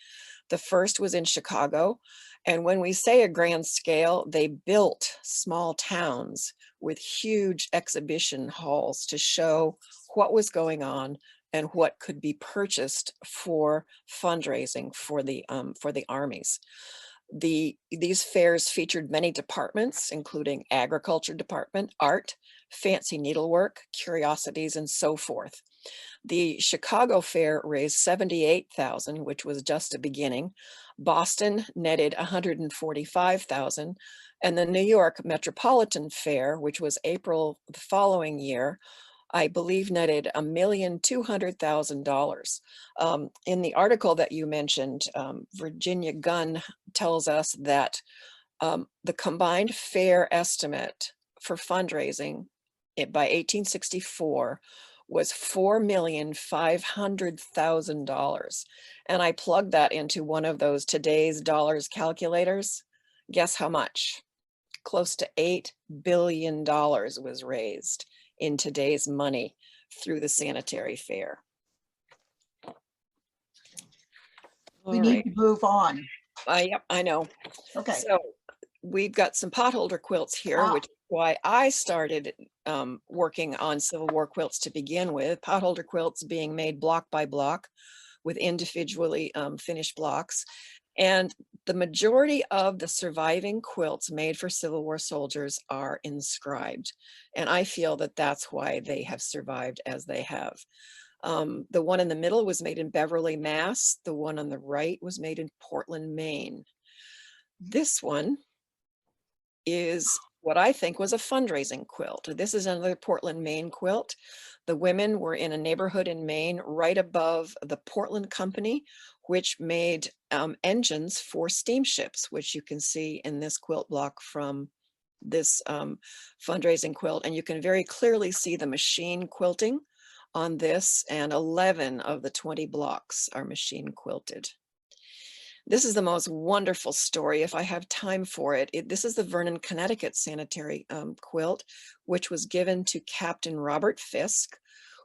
The first was in Chicago. And when we say a grand scale, they built small towns with huge exhibition halls to show what was going on and what could be purchased for fundraising for the armies. These fairs featured many departments, including agriculture department, art, fancy needlework, curiosities, and so forth. The Chicago Fair raised $78,000, which was just a beginning. Boston netted $145,000, and the New York Metropolitan Fair, which was April the following year, I believe netted $1,200,000. In the article that you mentioned, Virginia Gunn tells us that the combined fair estimate for fundraising by 1864 was $4,500,000. And I plugged that into one of those today's dollars calculators. Guess how much? Close to $8 billion was raised in today's money through the sanitary fair. We need to move on. Yep, I know. Okay. So we've got some potholder quilts here, which is why I started working on Civil War quilts to begin with. Potholder quilts being made block by block with individually finished blocks. And the majority of the surviving quilts made for Civil War soldiers are inscribed. And I feel that that's why they have survived as they have. The one in the middle was made in Beverly, Mass. The one on the right was made in Portland, Maine. This one is what I think was a fundraising quilt. This is another Portland, Maine quilt. The women were in a neighborhood in Maine right above the Portland Company, which made engines for steamships, which you can see in this quilt block from this fundraising quilt. And you can very clearly see the machine quilting on this, and 11 of the 20 blocks are machine quilted. This is the most wonderful story, if I have time for it. This is the Vernon, Connecticut sanitary quilt, which was given to Captain Robert Fisk,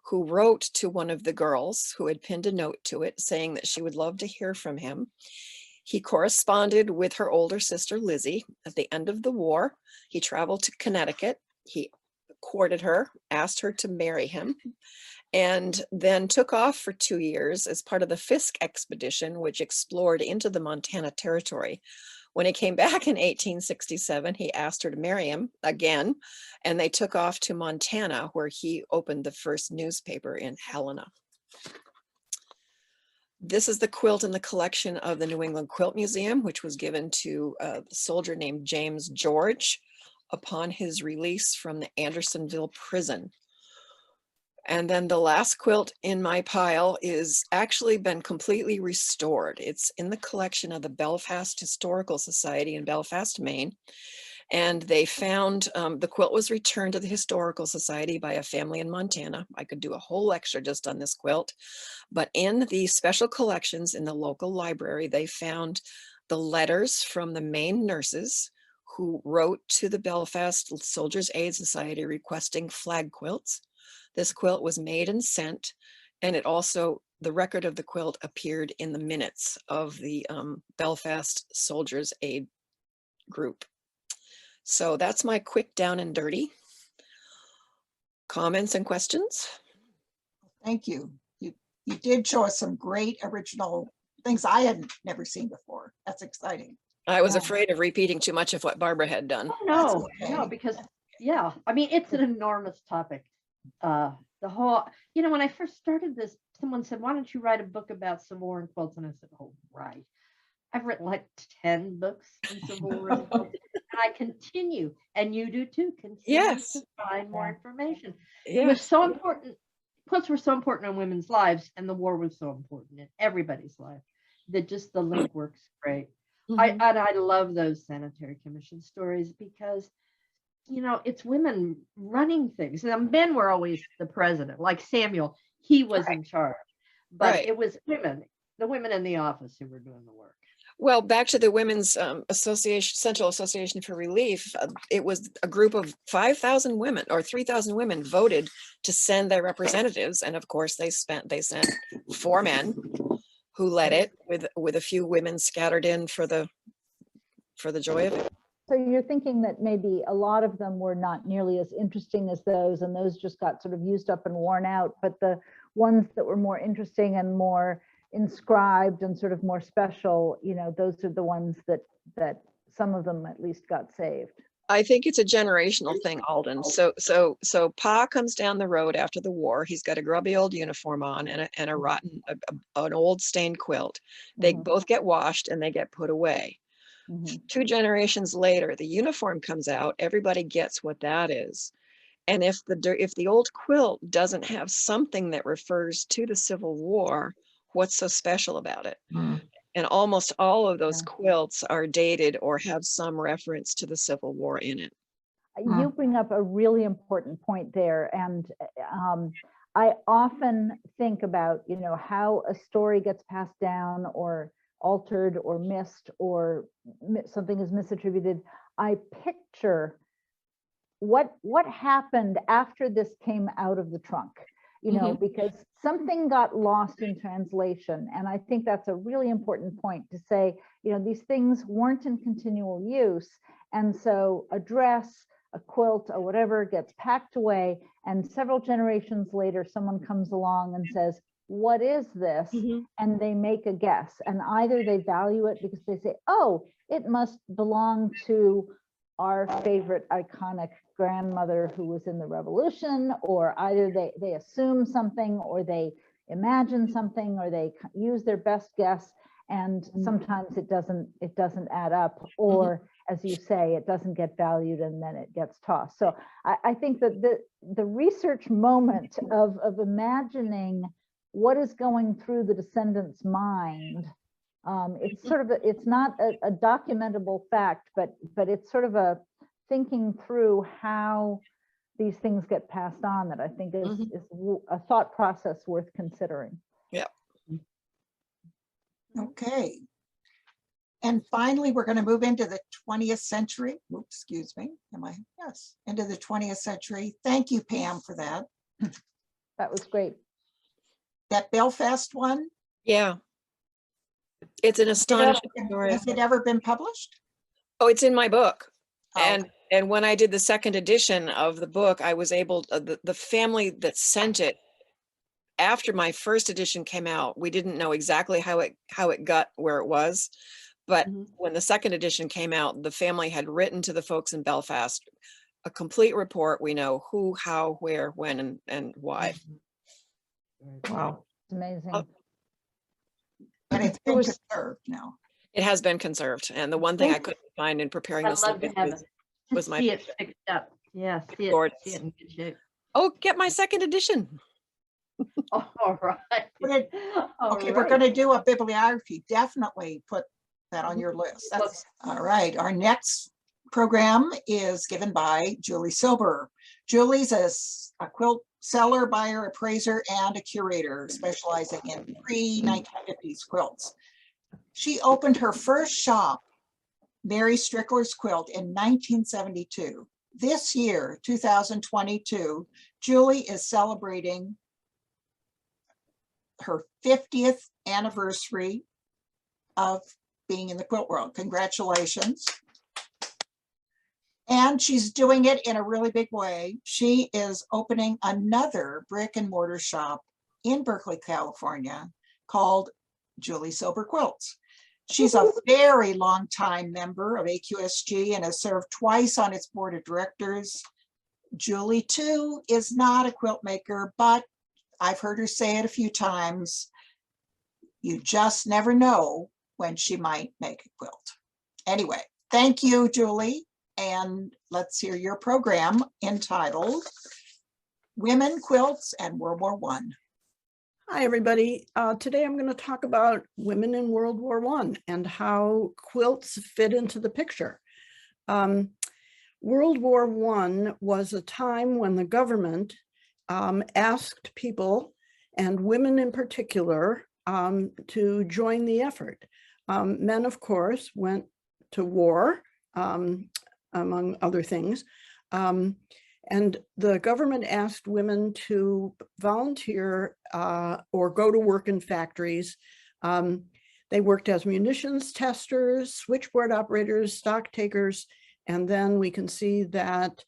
who wrote to one of the girls who had pinned a note to it saying that she would love to hear from him. He corresponded with her older sister, Lizzie. At the end of the war, he traveled to Connecticut. He courted her, asked her to marry him, and then took off for 2 years as part of the Fisk expedition, which explored into the Montana Territory. When he came back in 1867, he asked her to marry him again, and they took off to Montana, where he opened the first newspaper in Helena. This is the quilt in the collection of the New England Quilt Museum, which was given to a soldier named James George upon his release from the Andersonville prison. And then the last quilt in my pile is actually been completely restored. It's in the collection of the Belfast Historical Society in Belfast, Maine. And they found the quilt was returned to the Historical Society by a family in Montana. I could do a whole lecture just on this quilt. But in the special collections in the local library, they found the letters from the Maine nurses who wrote to the Belfast Soldiers' Aid Society requesting flag quilts. This quilt was made and sent, and it also, the record of the quilt appeared in the minutes of the Belfast Soldiers' Aid group. So that's my quick down and dirty. Comments and questions? Thank you. You did show us some great original things I had never seen before. That's exciting. I was afraid of repeating too much of what Barbara had done. No, okay. no, because, yeah, I mean, it's an enormous topic. the whole, you know, when I first started this, someone said, why don't you write a book about Civil War and quilts? And I said, oh, right. I've written like 10 books in Civil War and quilts, and I continue, and you do too, continue Yes. to find more Yeah. information. It was Yes. so important. Quilts were so important in women's lives, and the war was so important in everybody's life that just the link works great. Mhm. I love those Sanitary Commission stories because, you know, it's women running things. The men were always the president, like Samuel, he was in charge, but Right. it was women, the women in the office who were doing the work. Well, back to the Women's Association, Central Association for Relief, it was a group of 5,000 women or 3,000 women voted to send their representatives. And of course, they sent 4 men who led it with a few women scattered in for the joy of it. So you're thinking that maybe a lot of them were not nearly as interesting as those, and those just got sort of used up and worn out, but the ones that were more interesting and more inscribed and sort of more special, you know, those are the ones that some of them at least got saved. I think it's a generational thing, Alden. So Pa comes down the road after the war. He's got a grubby old uniform on and a rotten, an old stained quilt. They Mhm. both get washed and they get put away. Mhm. 2 generations later, the uniform comes out. Everybody gets what that is. And if the old quilt doesn't have something that refers to the Civil War, what's so special about it? And almost all of those Yeah. quilts are dated or have some reference to the Civil War in it. You bring up a really important point there, and I often think about, you know, how a story gets passed down or altered or missed or something is misattributed. I picture what happened after this came out of the trunk, you know, because something got lost in translation. And I think that's a really important point to say, you know, these things weren't in continual use. And so a dress, a quilt, or whatever gets packed away, and several generations later, someone comes along and says, what is this? And they make a guess. And either they value it because they say, oh, it must belong to our favorite iconic grandmother who was in the Revolution, or either they assume something, or they imagine something, or they use their best guess, and sometimes it doesn't add up, or as you say, it doesn't get valued and then it gets tossed. So I think that the research moment of imagining what is going through the descendant's mind, it's sort of it's not a documentable fact, but it's sort of a thinking through how these things get passed on that I think is a thought process worth considering. Yeah. Okay. And finally, we're going to move into the 20th century. Oops, excuse me. Yes, into the 20th century. Thank you, Pam, for that. That was great. That Belfast one, Yeah. It's an astonishing story. has it ever been published? Oh, it's in my book. Oh, And when I did the second edition of the book, I was able, the family that sent it after my first edition came out, we didn't know exactly how it got where it was. But when the second edition came out, the family had written to the folks in Belfast a complete report. We know who, how, where, when, and why. Wow. It's amazing. and it's been preserved now. It has been conserved. And the one thing I couldn't find in preparing I'd this love to have it. was my See it fixed up. Yeah, see gorgeous. it in good shape. Oh, get my second edition. All right. Okay, All we're right. going to do a bibliography. Definitely put that on your list. That's all right. Our next program is given by Julie Silber. Julie's a quilt seller, buyer, appraiser, and a curator specializing in pre-1950s quilts. She opened her first shop, Mary Strickler's Quilt, in 1972. This year, 2022, Julie is celebrating her 50th anniversary of being in the quilt world. Congratulations. And she's doing it in a really big way. She is opening another brick and mortar shop in Berkeley, California, called Julie Silber Quilts. She's a very long time member of AQSG and has served twice on its board of directors. Julie too is not a quilt maker, but I've heard her say it a few times. You just never know when she might make a quilt. Anyway, thank you, Julie. And let's hear your program entitled Women, Quilts, and World War I. Hi, everybody. Today I'm going to talk about women in World War I and how quilts fit into the picture. World War I was a time when the government asked people, and women in particular, to join the effort. Men, of course, went to war, among other things. And the government asked women to volunteer or go to work in factories. They worked as munitions testers, switchboard operators, stock takers, and then we can see that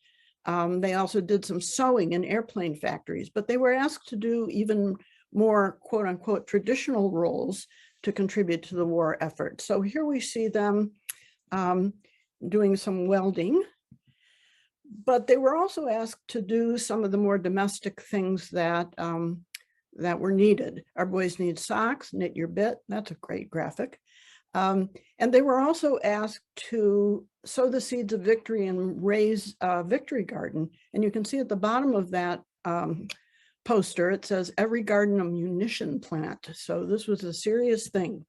they also did some sewing in airplane factories, but they were asked to do even more quote unquote traditional roles to contribute to the war effort. So here we see them doing some welding, but they were also asked to do some of the more domestic things that that were needed. Our boys need socks, knit your bit. That's a great graphic. And they were also asked to sow the seeds of victory and raise a victory garden. And you can see at the bottom of that poster, it says, every garden a munition plant. So this was a serious thing.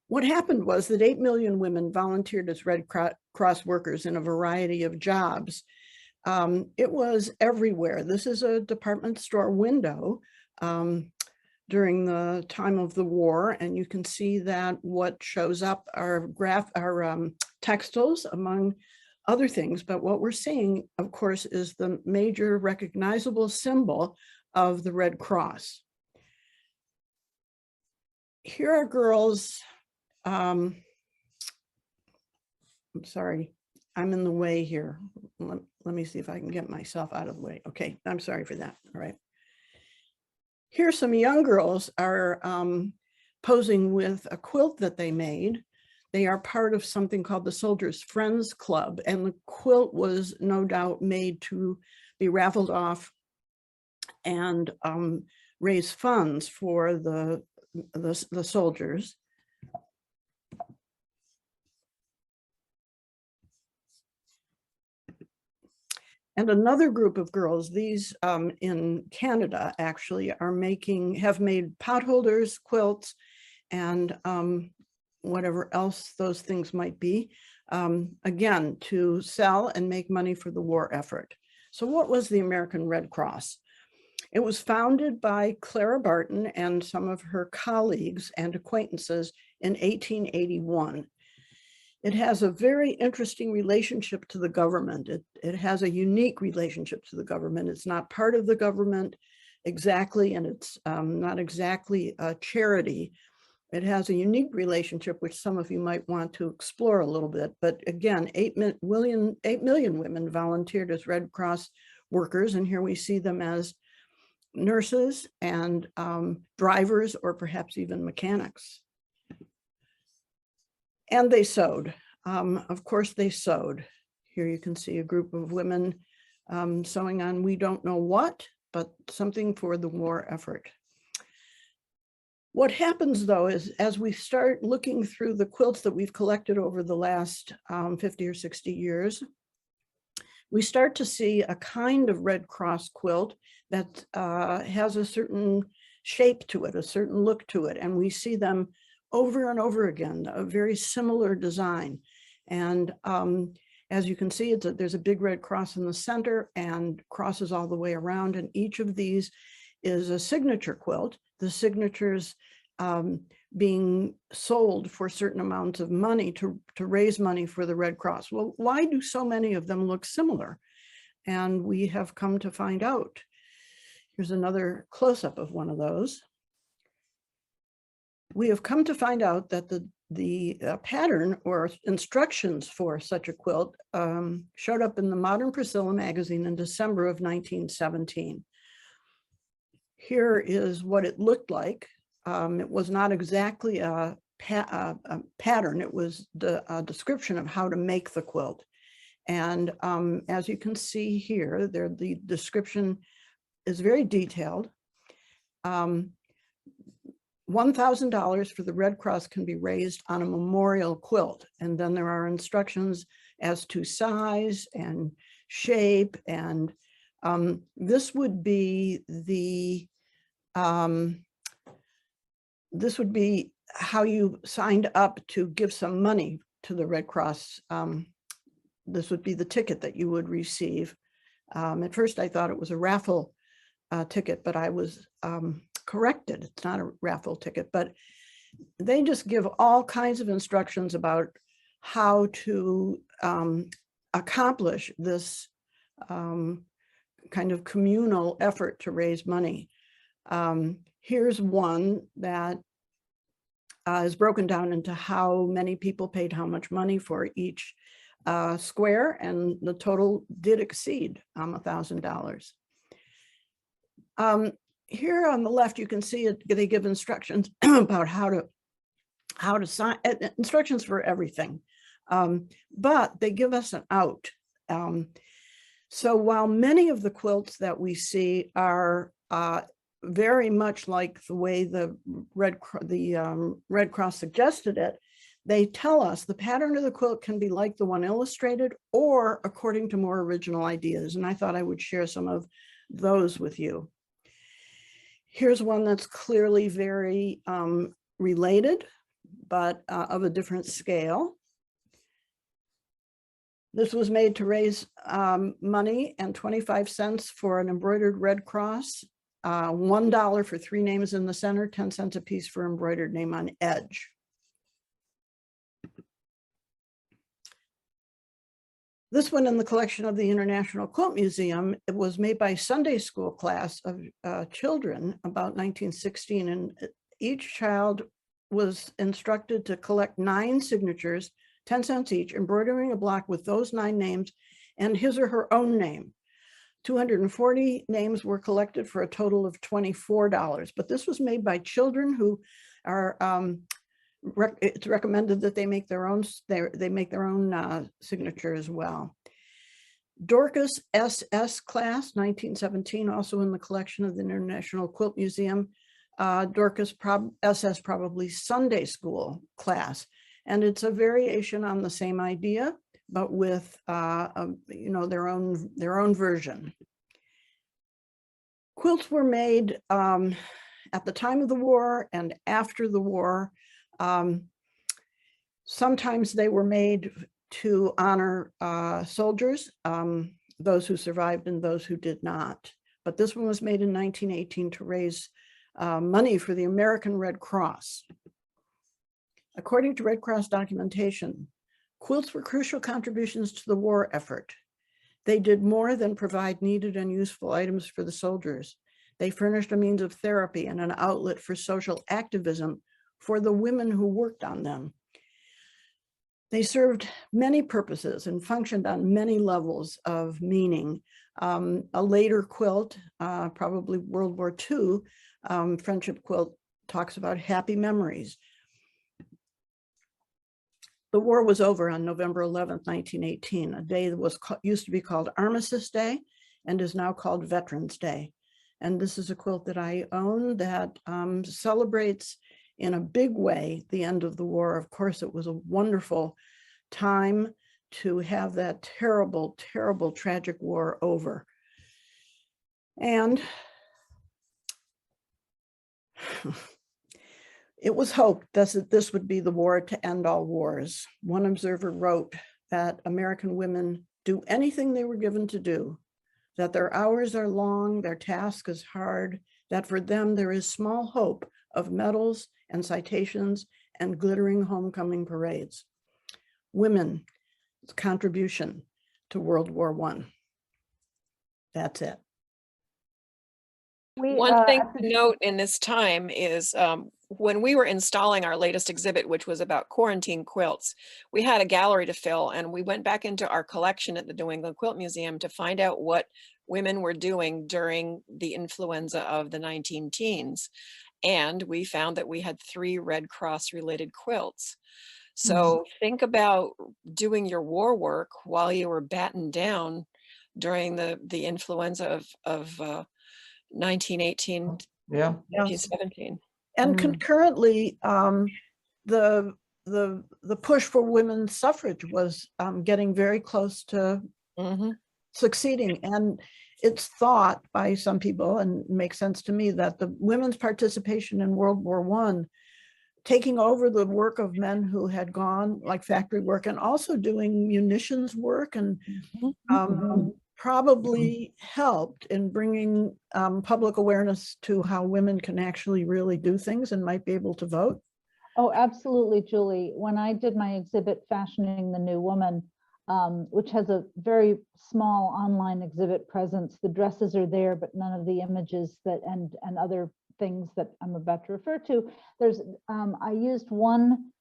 What happened was that 8 million women volunteered as Red Cross workers in a variety of jobs. It was everywhere. This is a department store window during the time of the war, and you can see that what shows up are textiles, among other things. But what we're seeing, of course, is the major recognizable symbol of the Red Cross. Here are girls. I'm sorry, I'm in the way here. Let me see if I can get myself out of the way. Okay, I'm sorry for that. All right. Here some young girls are posing with a quilt that they made. They are part of something called the Soldiers Friends Club, and the quilt was no doubt made to be raffled off and raise funds for the soldiers. And another group of girls, these in Canada actually, have made potholders, quilts, and whatever else those things might be, again, to sell and make money for the war effort. So what was the American Red Cross? It was founded by Clara Barton and some of her colleagues and acquaintances in 1881. It has a very interesting relationship to the government. It has a unique relationship to the government. It's not part of the government exactly, and it's not exactly a charity. It has a unique relationship, which some of you might want to explore a little bit. But again, 8 million women volunteered as Red Cross workers, and here we see them as nurses and drivers, or perhaps even mechanics. And they sewed. Of course, they sewed. Here you can see a group of women sewing on we don't know what, but something for the war effort. What happens, though, is as we start looking through the quilts that we've collected over the last 50 or 60 years, we start to see a kind of Red Cross quilt that has a certain shape to it, a certain look to it, and we see them over and over again, a very similar design. And as you can see, there's a big red cross in the center and crosses all the way around. And each of these is a signature quilt. The signatures being sold for certain amounts of money to raise money for the Red Cross. Well, why do so many of them look similar? And we have come to find out. Here's another close-up of one of those. We have come to find out that the pattern or instructions for such a quilt showed up in the Modern Priscilla magazine in December of 1917. Here is what it looked like. It was not exactly a pattern, it was a description of how to make the quilt. And as you can see here, the description is very detailed. $1,000 for the Red Cross can be raised on a memorial quilt. And then there are instructions as to size and shape. And this would be how you signed up to give some money to the Red Cross. This would be the ticket that you would receive. At first, I thought it was a raffle ticket, but I was corrected. It's not a raffle ticket, but they just give all kinds of instructions about how to accomplish this kind of communal effort to raise money. Here's one that is broken down into how many people paid how much money for each square, and the total did exceed $1,000. Here on the left, you can see it, they give instructions about how to sign, instructions for everything, but they give us an out. So while many of the quilts that we see are very much like the way the Red Cross suggested it, they tell us the pattern of the quilt can be like the one illustrated or according to more original ideas. And I thought I would share some of those with you. Here's one that's clearly very related, but of a different scale. This was made to raise money and 25 cents for an embroidered Red Cross, $1 for 3 names in the center, 10 cents a piece for embroidered name on edge. This one in the collection of the International Quilt Museum, it was made by a Sunday school class of children about 1916, and each child was instructed to collect 9 signatures, 10 cents each, embroidering a block with those 9 names and his or her own name. 240 names were collected for a total of $24, but this was made by children who are, it's recommended that they make their own, signature as well. Dorcas SS class, 1917, also in the collection of the International Quilt Museum. Dorcas SS, probably Sunday school class. And it's a variation on the same idea, but with their own version. Quilts were made at the time of the war and after the war. Sometimes they were made to honor soldiers, those who survived and those who did not. But this one was made in 1918 to raise money for the American Red Cross. According to Red Cross documentation, quilts were crucial contributions to the war effort. They did more than provide needed and useful items for the soldiers. They furnished a means of therapy and an outlet for social activism for the women who worked on them. They served many purposes and functioned on many levels of meaning. A later quilt, probably World War II, friendship quilt, talks about happy memories. The war was over on November 11th, 1918, a day that used to be called Armistice Day and is now called Veterans Day. And this is a quilt that I own that celebrates in a big way the end of the war. Of course, it was a wonderful time to have that terrible, terrible, tragic war over. And it was hoped that this would be the war to end all wars. One observer wrote that American women do anything they were given to do, that their hours are long, their task is hard, that for them there is small hope of medals and citations and glittering homecoming parades. Women's contribution to World War I. That's it. One thing to note in this time is when we were installing our latest exhibit, which was about quarantine quilts, we had a gallery to fill, and we went back into our collection at the New England Quilt Museum to find out what women were doing during the influenza of the 19-teens. And we found that we had 3 Red Cross related quilts. So think about doing your war work while you were battened down during the influenza of 1918, Yeah. 1917. And Mm. concurrently, the push for women's suffrage was getting very close to Mhm. succeeding. And it's thought by some people, and it makes sense to me, that the women's participation in World War I, taking over the work of men who had gone, like factory work, and also doing munitions work, and probably helped in bringing public awareness to how women can actually really do things and might be able to vote. Oh, absolutely, Julie. When I did my exhibit, Fashioning the New Woman, which has a very small online exhibit presence, the dresses are there, but none of the images that and other things that I'm about to refer to. There's, I used one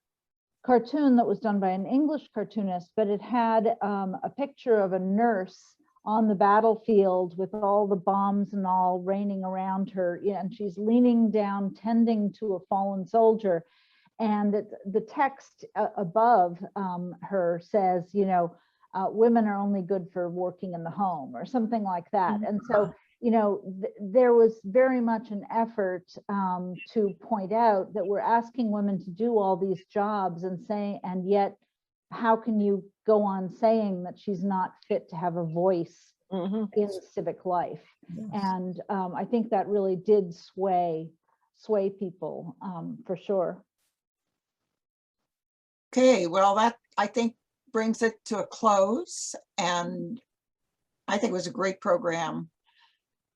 cartoon that was done by an English cartoonist, but it had a picture of a nurse on the battlefield with all the bombs and all raining around her, and she's leaning down, tending to a fallen soldier. And the text above her says, women are only good for working in the home, or something like that. And so, there was very much an effort to point out that we're asking women to do all these jobs and yet how can you go on saying that she's not fit to have a voice in civic life? Yes. And I think that really did sway people for sure. Okay, well, that I think brings it to a close, and I think it was a great program.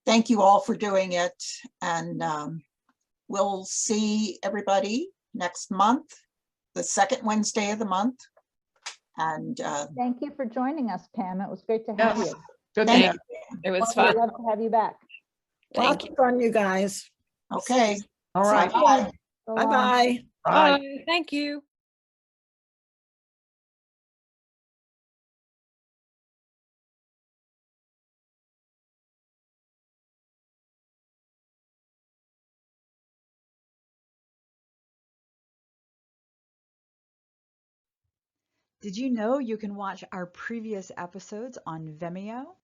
Thank you all for doing it, and we'll see everybody next month, the second Wednesday of the month. And Thank you for joining us, Pam. It was great to have Yes. you. Good to thank have. you. It was We'd fun. love to have you back. Thank Lots of fun, you guys. Okay, All right. bye. So Bye long. bye. Bye. Bye. Thank you. Did you know you can watch our previous episodes on Vimeo?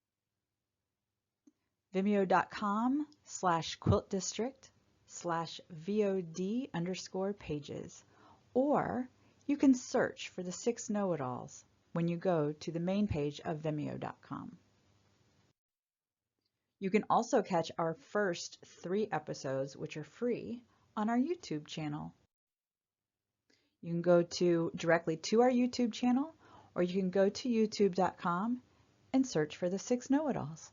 Vimeo.com/quiltdistrict/VOD_pages. Or you can search for the 6 Know-It-Alls when you go to the main page of Vimeo.com. You can also catch our first 3 episodes, which are free, on our YouTube channel. You can go directly to our YouTube channel, or you can go to youtube.com and search for the 6 Know-It-Alls.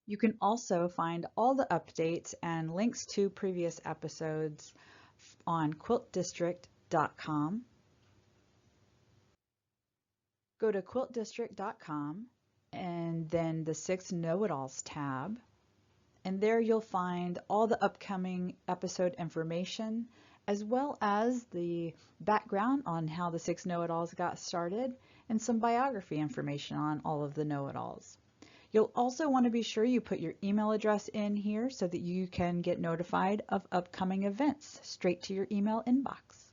You can also find all the updates and links to previous episodes on quiltdistrict.com. Go to quiltdistrict.com and then the 6 Know-It-Alls tab. And there you'll find all the upcoming episode information, as well as the background on how the 6 Know-It-Alls got started and some biography information on all of the Know-It-Alls. You'll also want to be sure you put your email address in here so that you can get notified of upcoming events straight to your email inbox.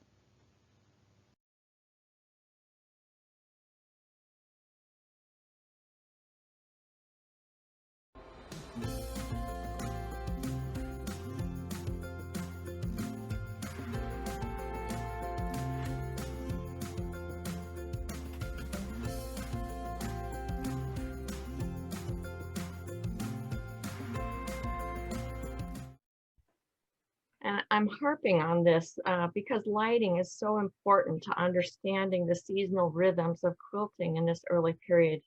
And I'm harping on this because lighting is so important to understanding the seasonal rhythms of quilting in this early period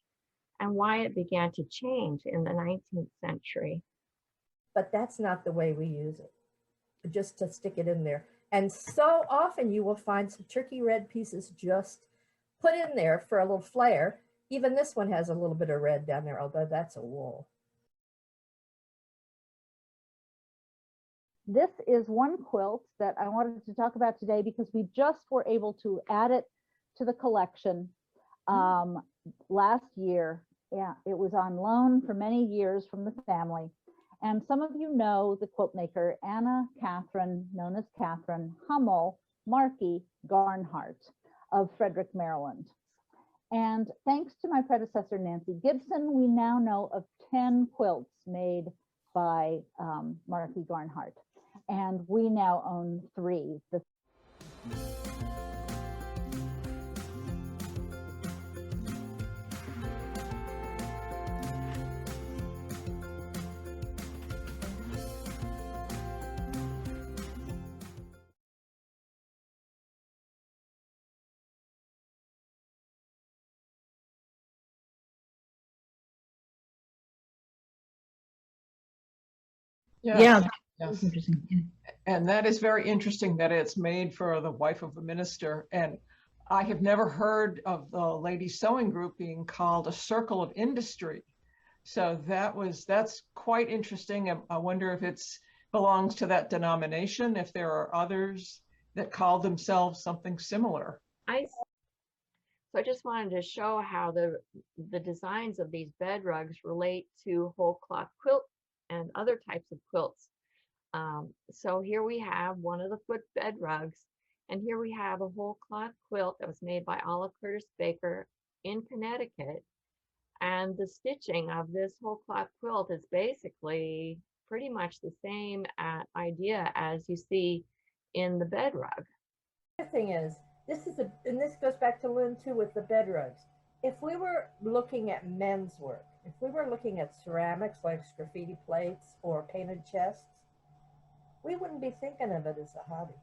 and why it began to change in the 19th century. But that's not the way we use it, just to stick it in there. And so often you will find some turkey red pieces just put in there for a little flair. Even this one has a little bit of red down there, although that's a wool. This is one quilt that I wanted to talk about today because we just were able to add it to the collection last year. Yeah, it was on loan for many years from the family. And some of you know the quilt maker, Anna Catherine, known as Catherine Hummel, Marky Garnhart of Frederick, Maryland. And thanks to my predecessor, Nancy Gibson, we now know of 10 quilts made by Marky Garnhart. And we now own 3. Yes, That's yes. interesting. And that is very interesting that it's made for the wife of a minister. And I have never heard of the lady sewing group being called a circle of industry. So that's quite interesting. I wonder if it's belongs to that denomination, if there are others that call themselves something similar. So I just wanted to show how the designs of these bed rugs relate to whole cloth quilt and other types of quilts. So here we have one of the foot bed rugs, and here we have a whole cloth quilt that was made by Olive Curtis Baker in Connecticut. And the stitching of this whole cloth quilt is basically pretty much the same idea as you see in the bed rug. The thing is, and this goes back to Lynn too with the bed rugs. If we were looking at men's work, if we were looking at ceramics like graffiti plates or painted chests, we wouldn't be thinking of it as a hobby.